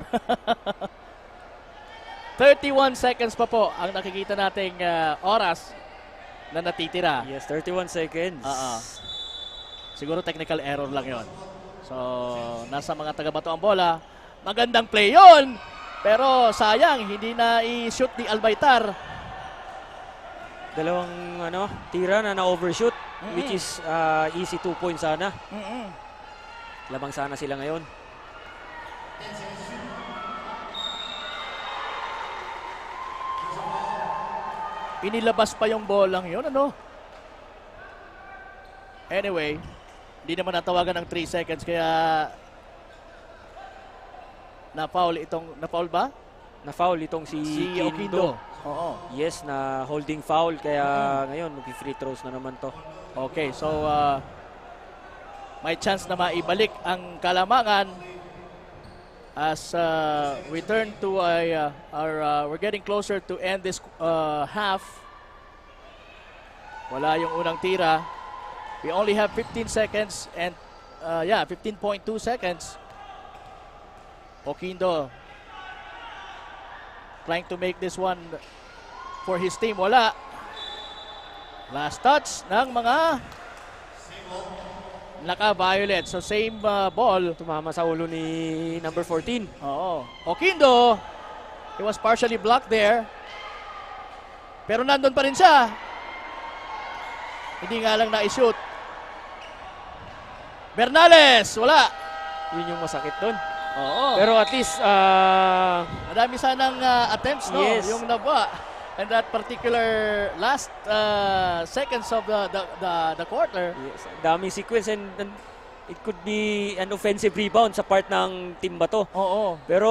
31 seconds pa po ang nakikita nating oras na natitira. Yes, 31 seconds. Siguro technical error lang yon. So, nasa mga taga-Bato ang bola. Magandang play yon. Pero sayang, hindi na i-shoot ni Albaitar. Dalawang tira na na-overshoot, which is easy 2 points sana. Labang sana sila ngayon. Inilabas pa yung bolang yun, ano? Anyway, hindi naman natawagan ng 3 seconds kaya na-foul ba? Na-foul itong si Si Oquindo. Oquindo. Oo. Yes, na holding foul kaya ngayon mag-free throws na naman to. Okay, so may chance na maibalik ang Kalamangan as we turn to we're getting closer to end this half. Wala yung unang tira. We only have 15 seconds and 15.2 seconds. Oquindo trying to make this one for his team. Wala. Last touch ng mga naka-violet. So same ball. Tumama sa ulo ni number 14. Oo. Oquindo, he was partially blocked there. Pero nandun pa rin siya. Hindi nga lang na-shoot. Bernales, wala. Yun yung masakit doon. Oo. Pero at least, Madami sanang attempts, no? Yes. Yung Nabua. And that particular last seconds of the quarter. yes, daming sequence and it could be an offensive rebound sa part ng team Bato. Oo. Pero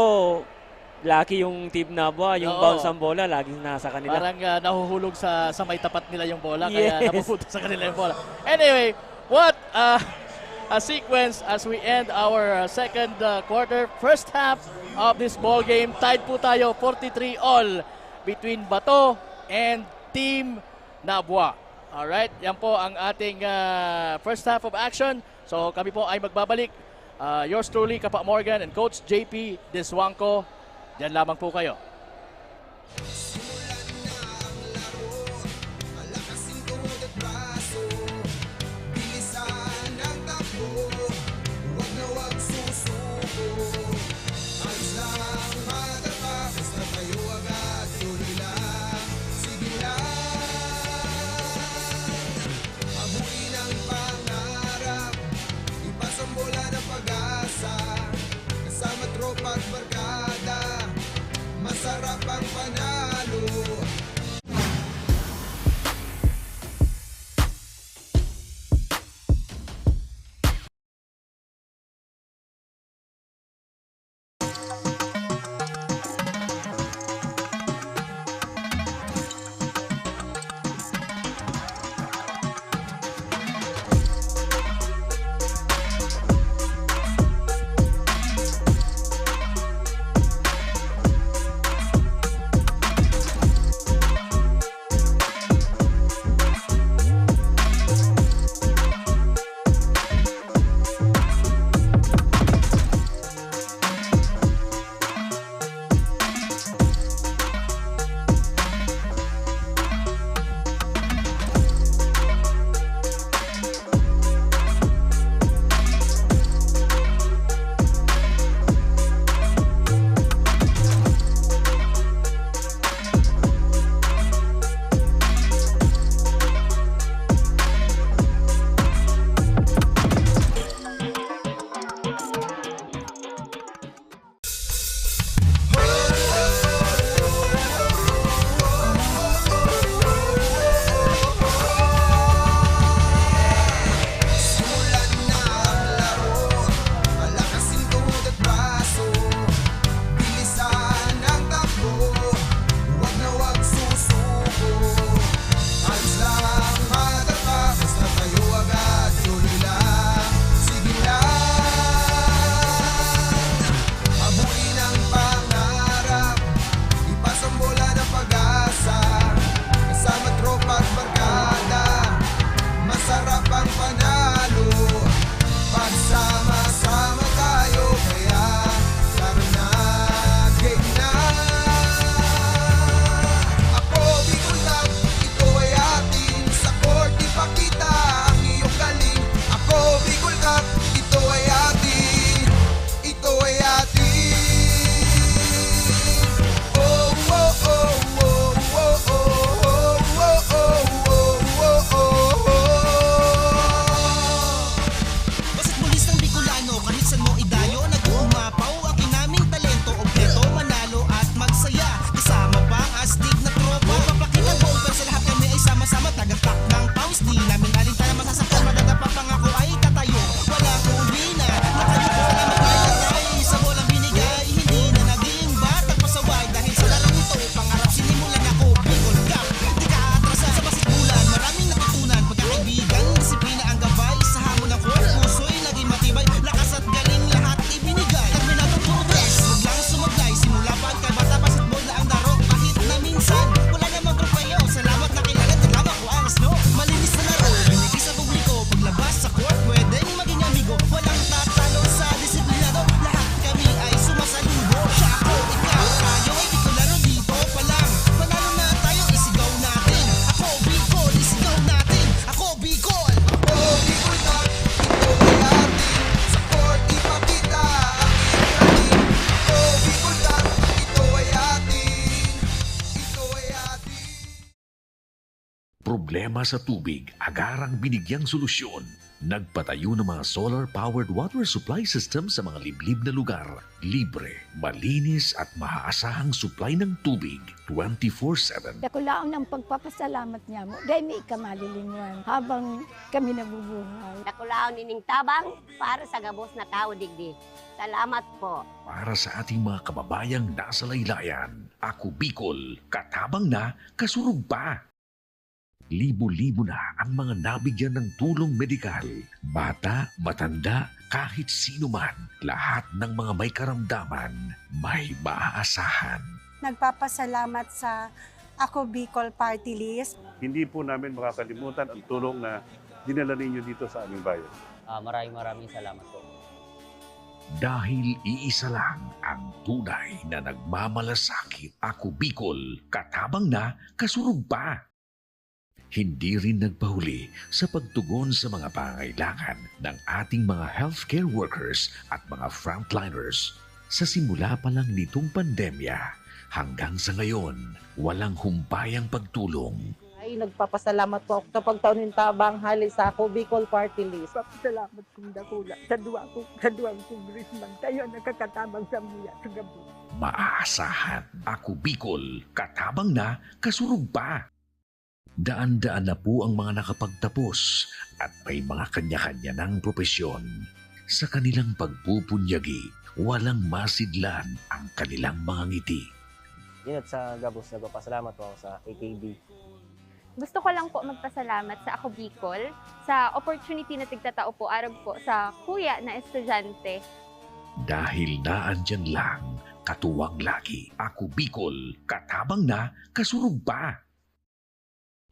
lucky yung team Nabua, yung Oo. bounce ng bola, laging nasa kanila. Parang nahuhulog sa may tapat nila yung bola, kaya Yes. napupunta sa kanila yung bola. Anyway, what a sequence as we end our second quarter. First half, of this ball game. Tied po tayo 43 all between Bato and Team Nabwa. Alright, yan po ang ating first half of action. So kami po ay magbabalik. Yours truly, Kapa Morgan and Coach JP Deswangco. Diyan lamang po kayo. Masarap ang panalo. Problema sa tubig, agarang binigyang solusyon. Nagpatayo ng mga solar-powered water supply system sa mga liblib na lugar. Libre, malinis at maaasahang supply ng tubig 24/7. Dako laang ng pagpapasalamat niya mo, dahil may ikamalilinwan habang kami nabubuhay. Nakulaon nining tabang para sa gabos na tao digdi. Salamat po. Para sa ating mga kababayang nasa laylayan, ako Bicol, katabang na, kasurug pa. Libo-libo na ang mga nabigyan ng tulong medikal. Bata, matanda, kahit sino man, lahat ng mga may karamdaman, may maaasahan. Nagpapasalamat sa Ako Bicol Party List. Hindi po namin makakalimutan ang tulong na dinala ninyo dito sa aming bayan. Maraming salamat po. Dahil iisa lang ang tunay na nagmamalasakit. Ako Bicol, katabang na, kasurog pa. Hindi rin nagpahuli sa pagtugon sa mga pangailangan ng ating mga healthcare workers at mga frontliners. Sa simula pa lang nitong pandemya, hanggang sa ngayon, walang humpayang pagtulong. Ay, nagpapasalamat po ako sa pagtaunin tabang hali sa Ako Bicol Party List. Papasalamat kong dakula sa duwang congressman. Kayo nakakatabang sa mga sa gabi. Maaasahan. Ako Bicol, katabang na, kasurog pa. Daan-daan na po ang mga nakapagtapos at may mga kanya-kanya ng propesyon. Sa kanilang pagpupunyagi, walang masidlan ang kanilang mga ngiti. Yun at sa Gabos, nagpapasalamat po ako sa AKB. Gusto ko lang po magpasalamat sa Ako Bicol sa opportunity na tigtatao po araw po sa kuya na estudyante. Dahil naandyan lang, katuwang lagi. Ako Bicol, katabang na, kasurog pa.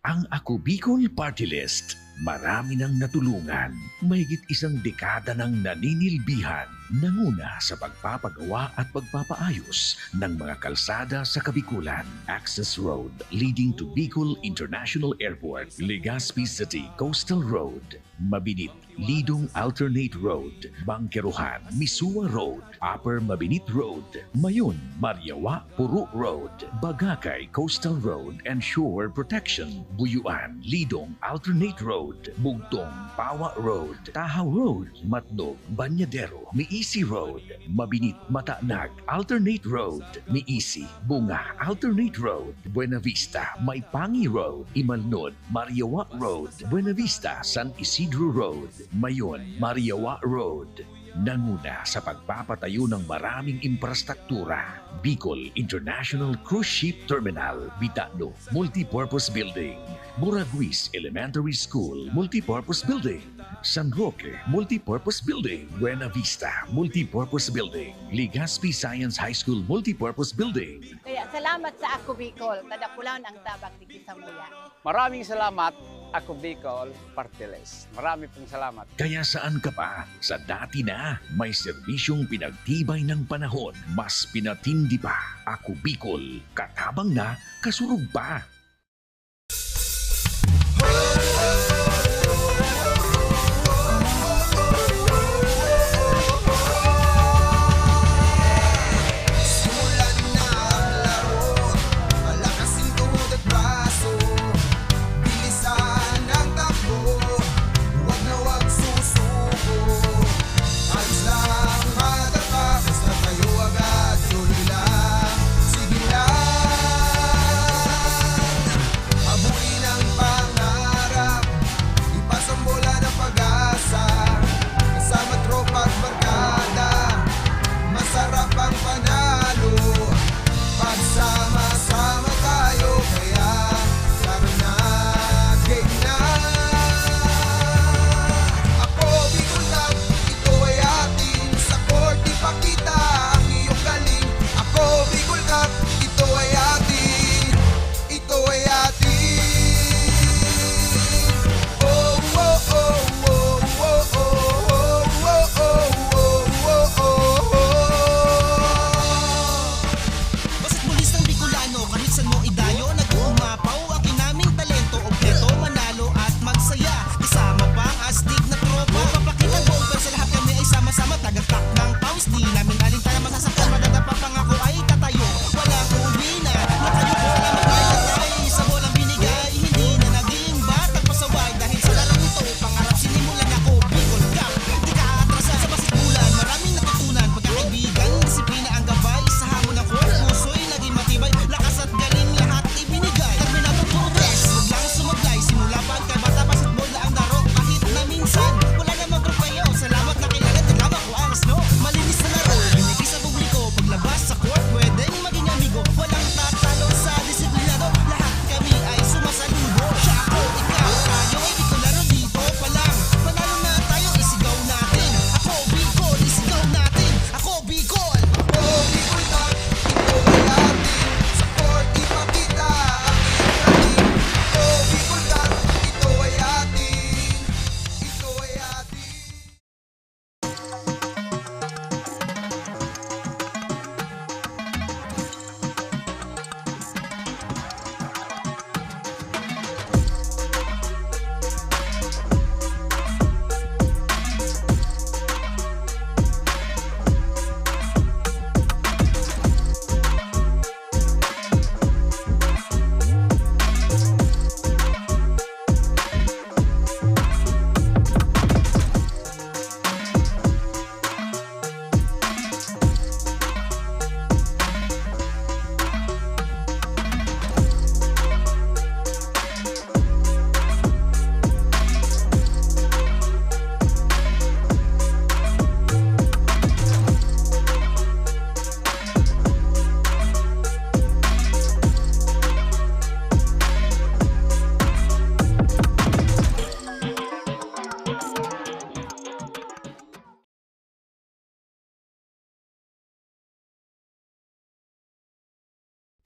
Ang Ako Bicol Party List, marami nang natulungan. Mahigit isang dekada nang naninilbihan, nanguna sa pagpapagawa at pagpapaayos ng mga kalsada sa Kabikulan. Access Road leading to Bicol International Airport, Legazpi City Coastal Road, Mabinit, Lidong Alternate Road, Bangkeruhan, Misua Road, Upper Mabinit Road, Mayon, Mariawa, Puro Road, Bagakay Coastal Road and Shore Protection, Buyuan, Lidong Alternate Road, Bugtong, Pawa Road, Tahaw Road, Matnog, Banyadero, Miisi Road, Mabinit, Matanag, Alternate Road, Miisi, Bunga, Alternate Road, Buena Vista, Maipangi Road, Imalnod, Mariawa Road, Buena Vista, San Isidro Road, Mayon, Mariawa Road. Nanguna sa pagpapatayo ng maraming infrastruktura. Bicol International Cruise Ship Terminal, Bitano, Multipurpose Building, Buraguis Elementary School, Multipurpose Building, San Roque, Multipurpose Building, Buena Vista, Multipurpose Building, Legazpi Science High School, Multipurpose Building. Kaya salamat sa Ako Bicol, kadapulan ang tabang di Kisamuya. Maraming salamat, Ako Bicol Party List. Marami pong salamat. Kaya saan ka pa? Sa dati na, may serbisyong pinagtibay ng panahon, mas pinatindi pa. Ako Bicol, katabang na, kasurog pa. Simulan na ang laro, palakasin tuhod at braso, bilisan ang takbo, huwag na huwag susuko. Ayos lang madapa, basta tayo agad, tuloy lang, sige lang.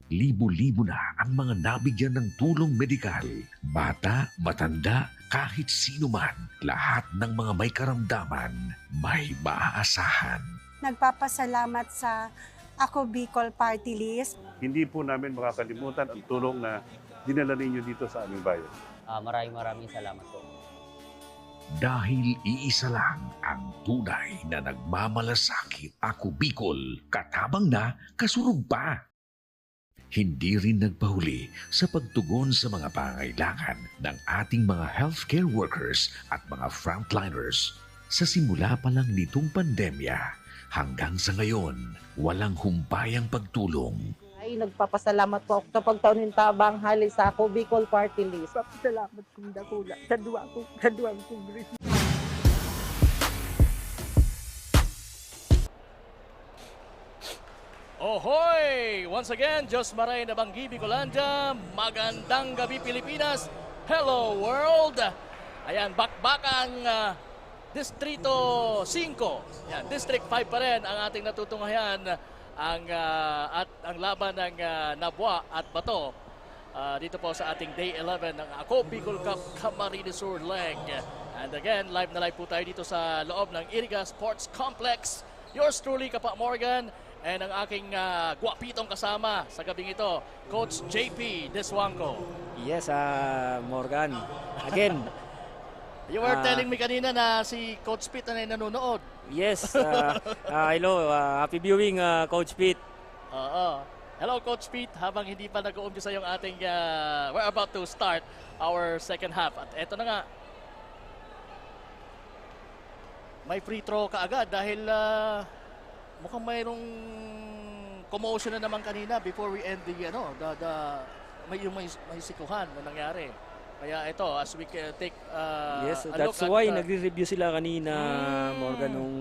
Libo-libo na ang mga nabigyan ng tulong medikal. Bata, matanda, kahit sino man, lahat ng mga may karamdaman, may maaasahan. Nagpapasalamat sa Ako Bicol Party List. Hindi po namin makakalimutan ang tulong na dinala ninyo dito sa aming bayan. Maraming salamat po. Dahil iisa lang ang tunay na nagmamalasakit. Ako Bicol, katabang na, kasurog pa. Hindi rin nagpahuli sa pagtugon sa mga pangailangan ng ating mga healthcare workers at mga frontliners. Sa simula pa lang nitong pandemya, hanggang sa ngayon, walang humpayang pagtulong. Ay, nagpapasalamat po ako sa pagtaunin tabang hali sa Ako Bicol Party List. Salamat kong dakula sa duwang kongres. Ohoy! Once again, Diyos Maray na Banggi, Bicolanja. Magandang gabi, Pilipinas. Hello, world! Ayan, bakbakang Distrito 5. Yan, District 5 pa rin ang ating natutunghayan at ang laban ng Nabwa at Bato. Dito po sa ating Day 11 ng Ako Bicol Cup Camarines Sur Leg. And again, live na live po tayo dito sa loob ng Iriga Sports Complex. Yours truly, Kapa Morgan. And ang aking gwapitong kasama sa gabing ito, Coach JP Deswanco. Yes, Morgan. Again. You were telling me kanina na si Coach Pete na nanonood. Yes. Hello. Happy viewing, Coach Pete. Hello, Coach Pete. Habang hindi pa nag-uumpisa yung ating, we're about to start our second half. At eto na nga. May free throw kaagad dahil mukhang mayroong commotion na naman kanina before we end may sikuhan na nangyari. Kaya ito, as we take yes, a that's look why at nagre-review sila kanina, Morgan, nung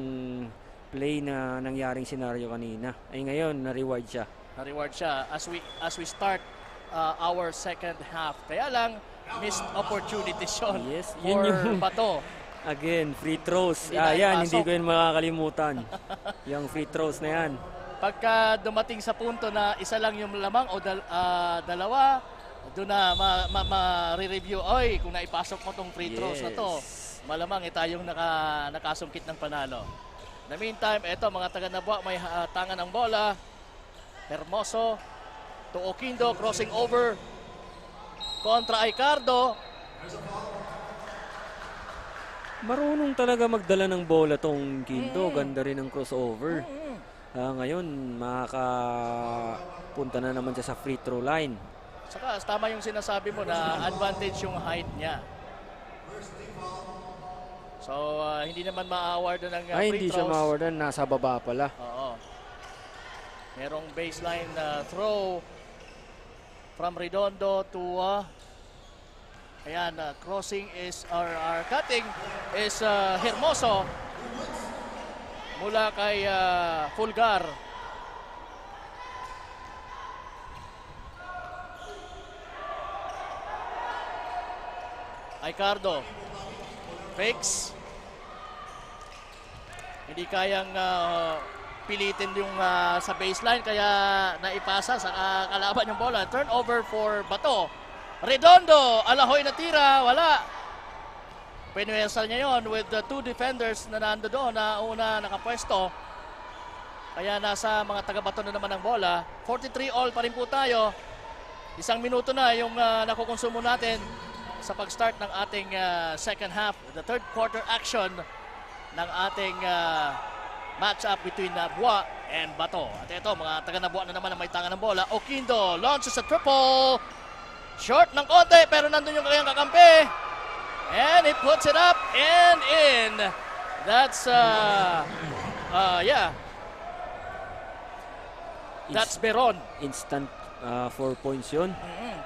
play na nangyaring senaryo kanina. Ay ngayon, na-reward siya. Na-reward siya as we start our second half. Kaya lang, missed opportunities yun for Bato. Again, free throws. Hindi ko yun makakalimutan. Yung free throws na yan. Pagka dumating sa punto na isa lang yung lamang o dalawa, doon na ma-review. Oy, kung naipasok mo tong free throws na to, malamang tayong nakasungkit ng panalo. In the meantime, eto mga taga-Nabwa, may tangan ng bola. Hermoso to Oquindo, crossing over kontra Aicardo. Marunong talaga magdala ng bola tong Quinto. Ganda rin ang crossover. Ngayon, makakapunta na naman siya sa free throw line. Saka tama yung sinasabi mo na advantage yung height niya. So, hindi naman ma-awardan ng free throws. Hindi siya ma-awardan. Nasa baba pala. Oo. Merong baseline throw from Redondo to ayan, crossing is or cutting is Hermoso mula kay Fulgar. Aicardo fakes, hindi kayang pilitin yung sa baseline kaya naipasa sa kalaban yung bola. Turnover for Bato. Redondo, Alahoy na tira, wala. Pinuwesal niya yon with the two defenders na nando doon na una nakapwesto. Kaya nasa mga taga-Bato na naman ang bola. 43 all pa rin po tayo. Isang minuto na yung nakukonsumo natin sa pag-start ng ating second half, the third quarter action ng ating match-up between Nabwa and Bato. At ito, mga taga-Nabwa na naman ang may tangan ng bola. Oquindo launches a triple. Short ng konti, pero nandun yung kanyang kakampi. And he puts it up and in. That's, that's Beron. Instant 4 points yun.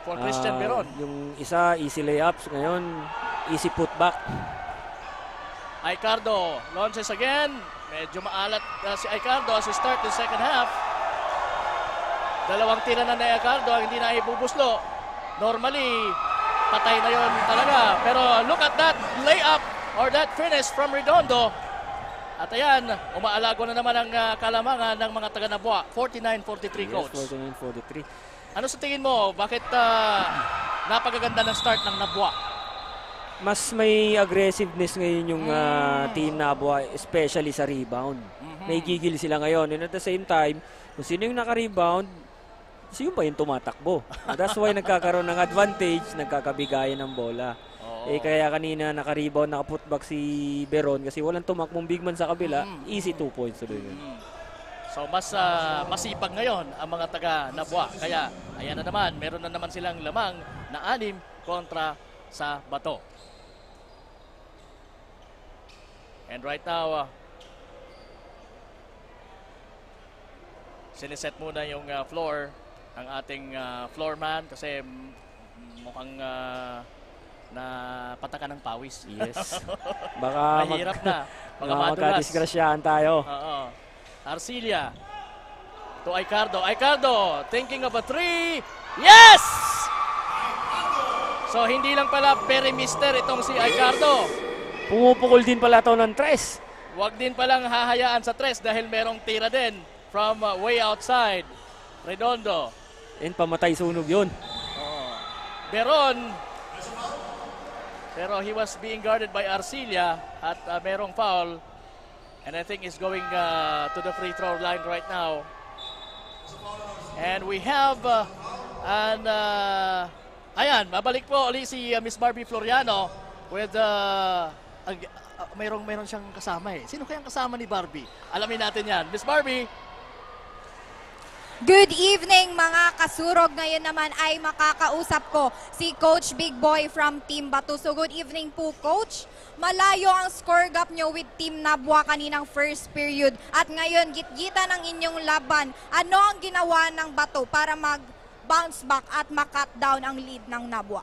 For Christian Beron. Yung isa, easy layups. Ngayon, easy putback. Aicardo launches again. Medyo maalat si Aicardo as we start the second half. Dalawang tira na ni Aicardo ang hindi na ibubuslo. Normally, patay na yon talaga. Pero look at that layup or that finish from Redondo. At ayan, umaalago na naman ang kalamangan ng mga taga-Nabwa. 49-43, Coach. Yes, 49-43. Ano sa tingin mo? Bakit napakaganda ng start ng Nabwa? Mas may aggressiveness ngayon yung Team Nabwa, especially sa rebound. May gigil sila ngayon. And at the same time, kung sino yung naka-rebound, sino ba yung tumatakbo? That's why nagkakaroon ng advantage, nagkakabigayan ng bola. Kaya kanina naka-rebound, naka-putback si Beron kasi walang tumakbong big man sa kabila, easy 2 points tuloy. So mas masipag ngayon ang mga taga Nabwa. Kaya ayan na naman, meron na naman silang lamang na 6 kontra sa Bato. And right now, siniset muna yung floor ang ating floorman kasi mukhang na patakan ng pawis. Yes. Baka mahirap na. Baka madulas. Magkadisgrasyahan tayo. Oo. Arcilia to Aicardo. Aicardo thinking of a 3. Yes! So hindi lang pala perimeter itong si Aicardo. Pumupukol din pala ito ng 3. Huwag din palang hahayaan sa 3 dahil merong tira din from way outside. Redondo. And pamatay sunog yun. Beron. Pero he was being guarded by Arcilia at merong foul. And I think he's going to the free throw line right now. And we have ayan, mabalik po ulit si Miss Barbie Floriano with mayroon siyang kasama eh. Sino kayang kasama ni Barbie? Alamin natin yan. Miss Barbie. Good evening mga kasurog. Ngayon naman ay makakausap ko si Coach Big Boy from Team Bato. So good evening po, Coach. Malayo ang score gap nyo with Team Nabwa kaninang first period. At ngayon, gitgita ng inyong laban. Ano ang ginawa ng Bato para mag-bounce back at makat down ang lead ng Nabwa?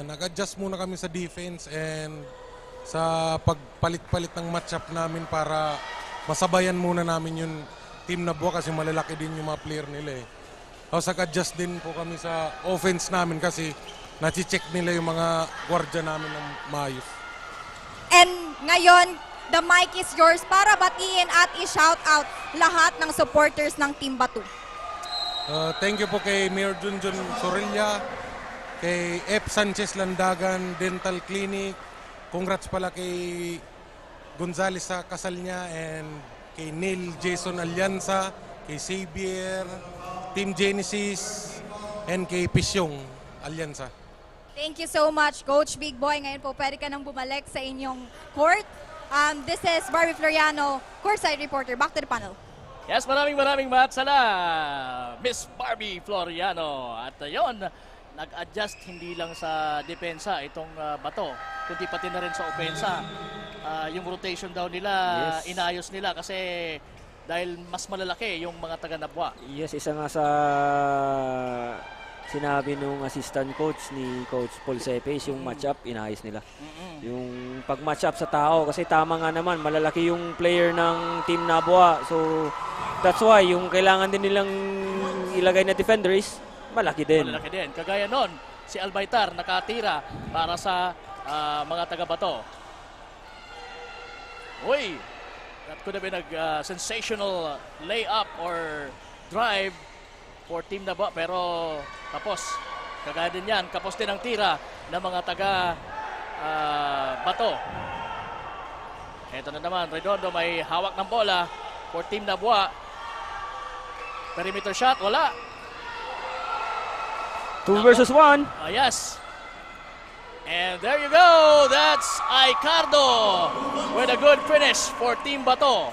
Nag-adjust muna kami sa defense and sa pagpalit-palit ng matchup namin para masabayan muna namin yung Team Nabwa kasi malalaki din yung mga player nila eh. Tapos nag-adjust din po kami sa offense namin kasi nachi-check nila yung mga gwardiya namin ng maayos. And ngayon, the mic is yours para batiin at i-shout out lahat ng supporters ng Team Bato. Thank you po kay Mayor Junjun Sorilla, kay F. Sanchez Landagan Dental Clinic. Congrats pala kay Gonzales sa kasal niya and kay Neil Jason Alianza, kay Xavier, Team Genesis, and kay Pisyong Alianza. Thank you so much, Coach Big Boy. Ngayon po, pwede ka nang bumalik sa inyong court. This is Barbie Floriano, courtside reporter. Back to the panel. Yes, maraming matsala, Miss Barbie Floriano. At yon, nag-adjust hindi lang sa depensa itong Bato, kundi pati na rin sa opensa. Yung rotation daw nila, inayos nila kasi dahil mas malalaki yung mga taga Nabwa. Yes, isa nga sa sinabi nung assistant coach ni Coach Paul Cepes, yung matchup, inayos nila. Yung pag-matchup sa tao, kasi tama nga naman, malalaki yung player ng Team Nabwa. So, that's why yung kailangan din nilang ilagay na defenders, malaki din. Malaki din. Kagaya nun, si Albaitar nakatira para sa mga taga-Bato. Uy, that could have been a sensational layup or drive for Team Nabwa, pero tapos. Kagaya din yan, kapos din ang tira ng mga taga Bato. Ito na naman, Redondo may hawak ng bola for Team Nabwa. Perimeter shot, wala. 2 versus 1. Yes. And there you go. That's Aicardo with a good finish for Team Bato.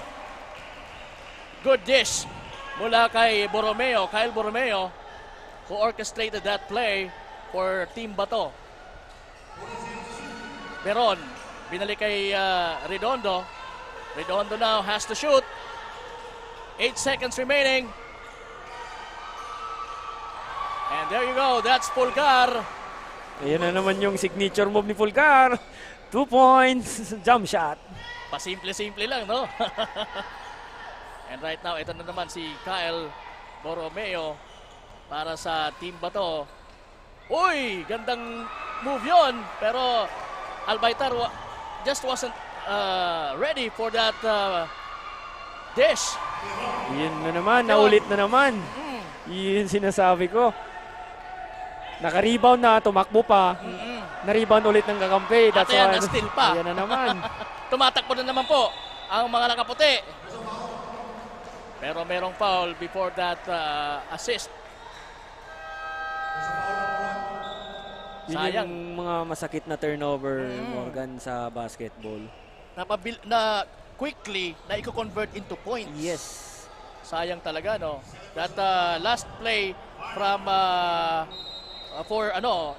Good dish mula kay Borromeo, Kyle Borromeo, who orchestrated that play for Team Bato. Beron, binalik kay Redondo. Redondo now has to shoot. 8 seconds remaining. And there you go. That's Pulgar. Ayan na naman yung signature move ni Pulgar. 2 points, jump shot. Pasimple-simple lang, no? And right now, ito na naman si Kyle Borromeo para sa Team Bato. Uy, gandang move yon. Pero Albaitar just wasn't ready for that dish. Yan na naman, naulit na naman. Yun sinasabi ko. Naka-rebound na, tumakbo pa. Na-rebound ulit ng kakampi. At ayan, na-steal pa. Ayan na naman. Tumatakbo na naman po ang mga nakaputi. Pero merong foul before that assist. Yun Sayang. yung mga masakit na turnover, Morgan, sa basketball. Na quickly na i-convert into points. Yes. Sayang talaga, no? That last play from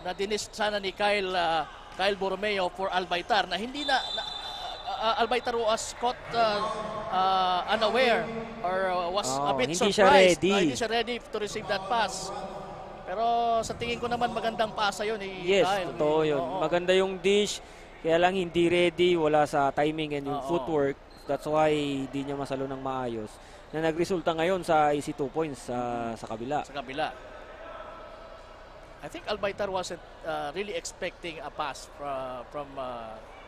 na dinis sana ni Kyle Borromeo for Albaitar na hindi na Albaitar was caught unaware or was a bit hindi surprised. Siya ready. Hindi siya ready to receive that pass. Pero sa tingin ko naman magandang pasa yun ni Yes, Kyle. totoo yun. Oo. Maganda yung dish, kaya lang hindi ready, wala sa timing and yung footwork. That's why hindi niya masalo ng maayos. Na nagresulta ngayon sa easy 2 points sa kabila. Sa kabila. I think Albaitar wasn't really expecting a pass from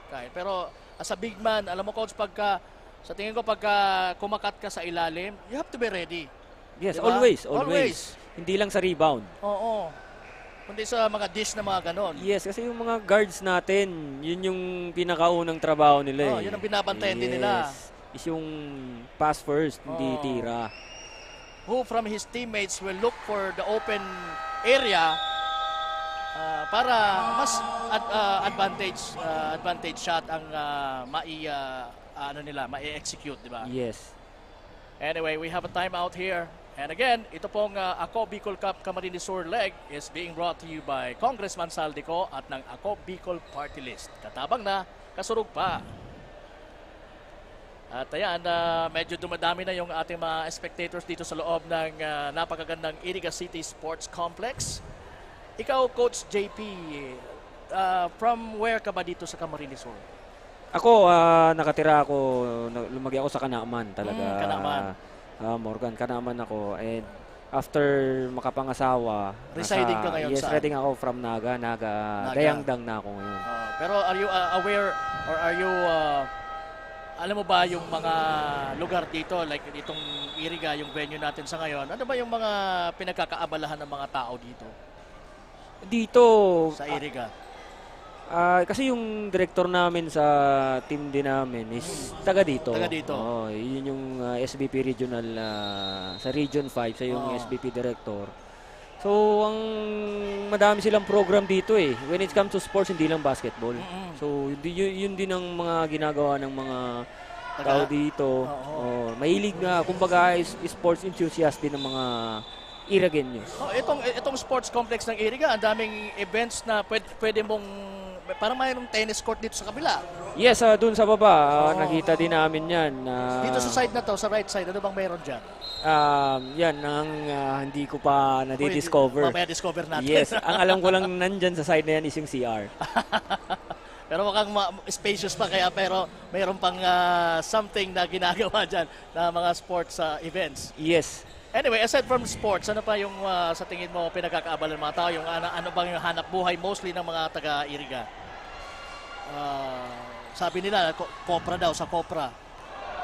Kyle. Pero as a big man, alam mo coach, sa tingin ko pagka kumakat ka sa ilalim, you have to be ready. Yes, diba? always. Hindi lang sa rebound. Oo. Kundi sa mga dish na mga ganon. Yes, kasi yung mga guards natin, yun yung pinakaunang trabaho nila. Yun ang binabantayan din nila. Is yung pass first, hindi tira. Who from his teammates will look for the open area para mas advantage shot ang mai-execute, di ba? Yes. Anyway, we have a timeout here. And again, ito pong Ako Bicol Cup Camarines Sur leg is being brought to you by Congressman Saldico at ng Ako Bicol Party List. Katabang na, kasurog pa. At ayan, medyo dumadami na yung ating mga spectators dito sa loob ng napakagandang Iriga City Sports Complex. Ikaw, Coach JP, from where ka ba dito sa Camarines Sur? Ako, nakatira ako, lumagi ako sa Kanaaman talaga. Kanaaman. Morgan, Kanaaman ako. And after makapangasawa, residing ka ngayon yes, saan? residing ako from Naga. Dayangdang na ako ngayon. Pero are you aware or are you alam mo ba yung mga lugar dito, like itong Iriga, yung venue natin sa ngayon, ano ba yung mga pinagkakaabalahan ng mga tao dito? Dito, sa Iriga? kasi yung director namin sa team din namin is taga dito. Taga dito. Yun yung SBP regional sa Region 5, sa yung SBP director. So, ang madami silang program dito eh. When it comes to sports, hindi lang basketball. So, yun din ang mga ginagawa ng mga tao dito. Mahilig nga, kumbaga, sports enthusiast din ng mga Irigenyos. Itong sports complex ng Iriga, ang daming events na pwede mong, parang mayroong tennis court dito sa kabila. Yes, dun sa baba, nakita din namin yan. Dito sa side na to, sa right side, ano bang mayroon dyan? Yan ang hindi ko pa na-discover. Mamaya discover natin. Yes, ang alam ko lang nandyan sa side na yan is yung CR. Pero mukhang spacious pa kaya, pero mayroon pang something na ginagawa dyan na mga sports events. Yes. Anyway, aside from sports, ano pa yung sa tingin mo pinagkakaabala ng mga tao? Yung ano bang yung hanap buhay mostly ng mga taga-Iriga? Sabi nila, Copra daw, sa Copra.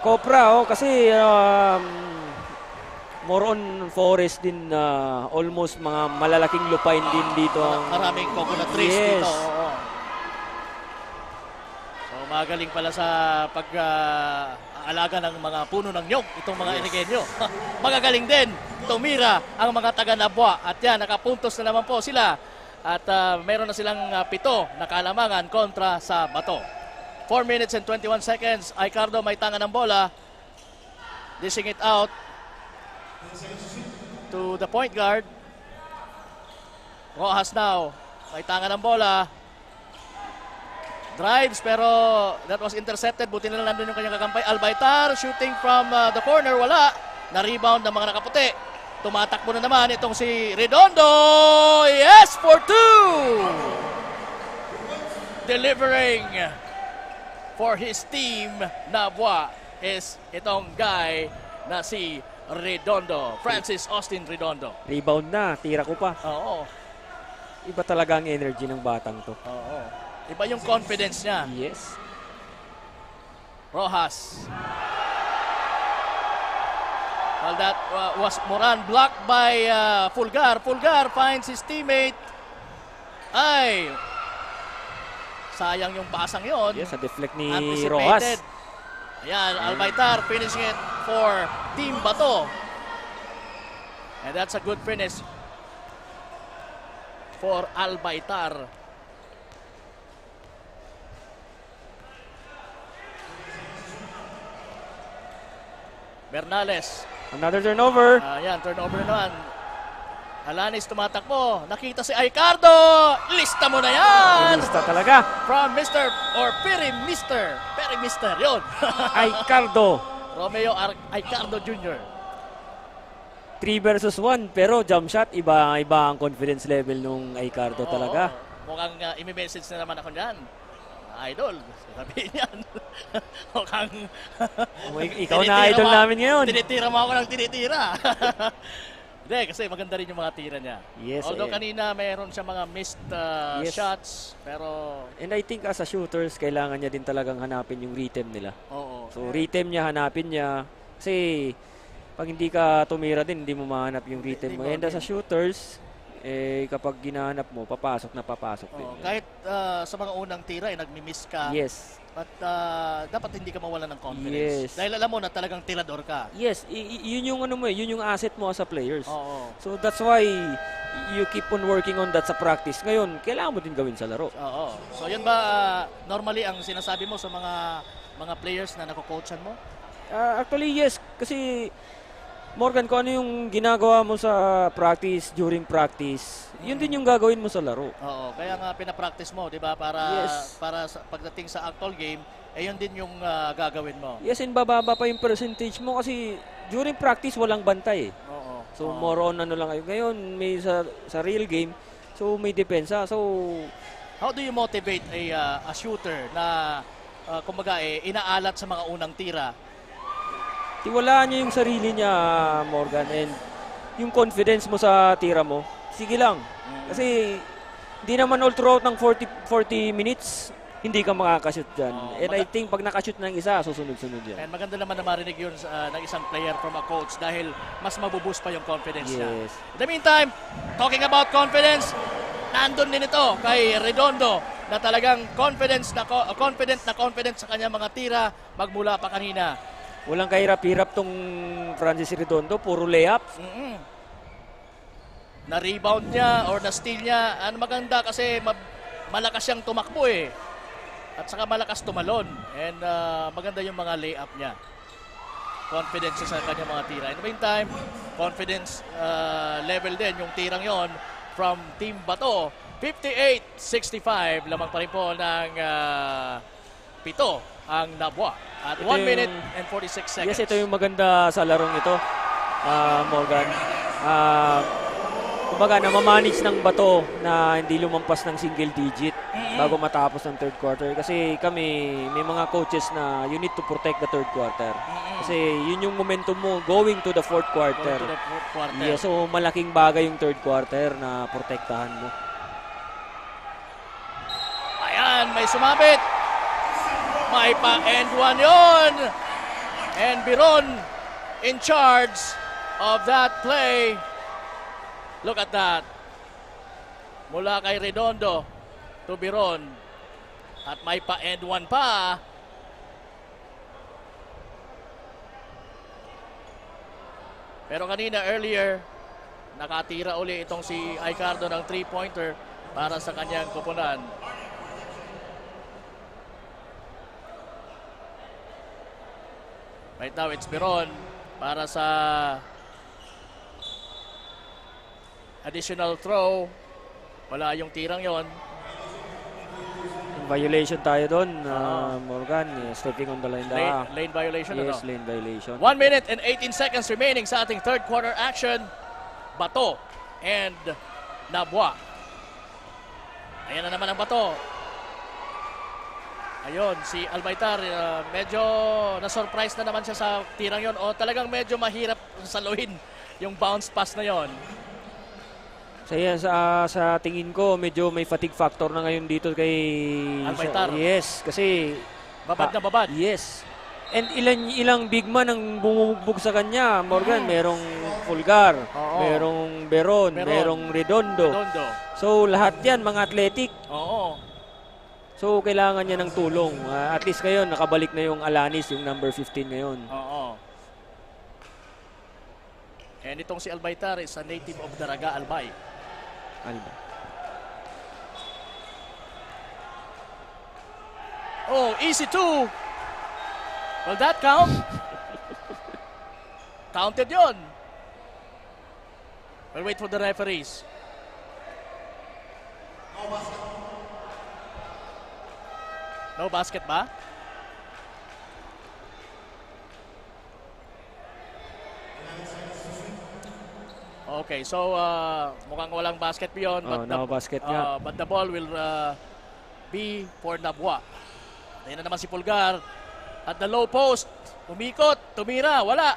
Copra, kasi more on forest din, almost mga malalaking lupain din dito. Maraming coconut trees dito. Oo. So magaling pala sa pag-aalaga ng mga puno ng nyog itong mga Irigenyo. Magagaling din tumira ang mga taga-Nabwa. At yan, nakapuntos na naman po sila. At meron na silang 7 na kalamangan kontra sa Bato. 4 minutes and 21 seconds. Aicardo may tangan ng bola. Dishing it out to the point guard. Rojas now. May tangan ng bola. Drives pero that was intercepted. Buti na lang nandun yung kanyang kakampay. Albaitar shooting from the corner. Wala. Na-rebound ng mga nakaputi. Tumatakbo na naman itong si Redondo. Yes, for 2. Delivering for his team, Nabwa, is itong guy na si Redondo. Francis Austin Redondo. Rebound na, tira ko pa. Oo. Iba talaga ang energy ng batang to. Oo. Iba yung confidence niya. Yes. Rojas. Well, that was Moran blocked by Fulgar. Fulgar finds his teammate. Ay, sayang yung pasang yon. Yes, sa deflect ni Anticipated. Rojas. Ayan, Albaitar finishing it for Team Bato. And that's a good finish for Albaitar. Bernales. Another turnover. Ayan, turnover naman. Alanis tumatakbo. Nakita si Aicardo. Lista mo na yan. Lista talaga. From Mr. or Peri Mister. Peri Mister. Yun. Aicardo. Romeo Aicardo Jr. 3 versus 1 pero jump shot iba ang confidence level nung Aicardo talaga. Mukhang imi-message na naman ako diyan. Idol, sabihin yan. Mukhang ikaw na idol namin ngayon. Tinitira mo ako ng tinitira. Hindi, kasi maganda rin yung mga tira niya. Yes. Although kanina mayroon siya mga missed shots, pero... And I think as a shooters, kailangan niya din talagang hanapin yung rhythm nila. Oo. So rhythm niya, hanapin niya. Kasi pag hindi ka tumira din, hindi mo mahanap yung rhythm mo. And as a shooters, kapag ginahanap mo, papasok din. Kahit sa mga unang tira, nagmi-miss ka. Yes. But dapat hindi ka mawala ng confidence. Yes. Dahil alam mo na talagang tirador ka. Yes, yun yung yun yung asset mo as a players. Oo. So that's why you keep on working on that sa practice. Ngayon, kailangan mo din gawin sa laro. Oo. So yun ba normally ang sinasabi mo sa mga players na nako-coachan mo? Actually, yes. Kasi Morgan, kung ano yung ginagawa mo sa practice, during practice, yun din yung gagawin mo sa laro. Oo, kaya nga pinapractice mo, di ba? Para pagdating sa actual game, yun din yung gagawin mo. Yes, and bababa pa yung percentage mo kasi during practice walang bantay. Oo. So more on ano lang kayo. Ngayon, may sa real game, so may depensa. So, how do you motivate a shooter na kumbaga inaalat sa mga unang tira? Tiwalaan niya yung sarili niya, Morgan, and yung confidence mo sa tira mo, sige lang. Kasi hindi naman all throughout ng 40 minutes, hindi ka makakashoot dyan. And I think pag nakashoot ng isa, susunod-sunod yan. And maganda naman na marinig yun ng isang player from a coach dahil mas mabuboost pa yung confidence niya. In the meantime, talking about confidence, nandun din ito kay Redondo na talagang confident sa kanyang mga tira magmula pa kanina. Walang kahirap-hirap tong Francis Redondo, puro layups. Na-rebound niya or na-steal niya. Ano maganda kasi malakas siyang tumakbo eh. At saka malakas tumalon. And maganda yung mga layup niya. Confidence sa kanyang mga tira. In the meantime, confidence level din yung tirang yon from Team Bato. 58-65. Lamang pa rin po ng 7 ang Nabwa. At 1 minute and 46 seconds. Yes, ito yung maganda sa larong ito, Morgan. Kumbaga, namamanage ng Bato na hindi lumampas ng single digit bago matapos ng third quarter. Kasi kami, may mga coaches na you need to protect the third quarter. Kasi yun yung momentum mo going to the fourth quarter. Yes, so malaking bagay yung third quarter na protektahan mo. Ayan, may sumabit. May pa-end one yun. And Biron in charge of that play. Look at that. Mula kay Redondo to Biron. At may pa-end one pa. Pero kanina earlier, nakatira uli itong si Aicardo ng 3-pointer para sa kanyang kupunan. Right now, it's Biron para sa additional throw. Wala yung tirang yon. Violation tayo doon, Morgan. Stepping on the line. Lane violation. Yes, lane violation. 1 minute and 18 seconds remaining sa ating third quarter action. Bato and Nabwa. Ayan na naman ang Bato. Ayun, si Albaitar, medyo na-surprise na naman siya sa tirang yon. O talagang medyo mahirap saluhin yung bounce pass na yon. Sa tingin ko, medyo may fatigue factor na ngayon dito kay Albaitar. Yes, kasi babad na babad. Yes. And ilang big man ang bumubugbog sa kanya, Morgan. Merong Pulgar, merong Beron, merong Redondo. So lahat yan, mga athletic. Oo. So kailangan niya ng tulong. At least ngayon, nakabalik na yung Alanis, yung number 15 ngayon. Oo. And itong si Albaitar is a native of Daraga, Albay. Oh, easy two. Will that count? Counted yun. We'll wait for the referees. No basket ba? Okay, so mukhang walang basket beyond. No basket nga. But the ball will be for Nabwa. Ayun na naman si Pulgar. At the low post, umikot, tumira, wala.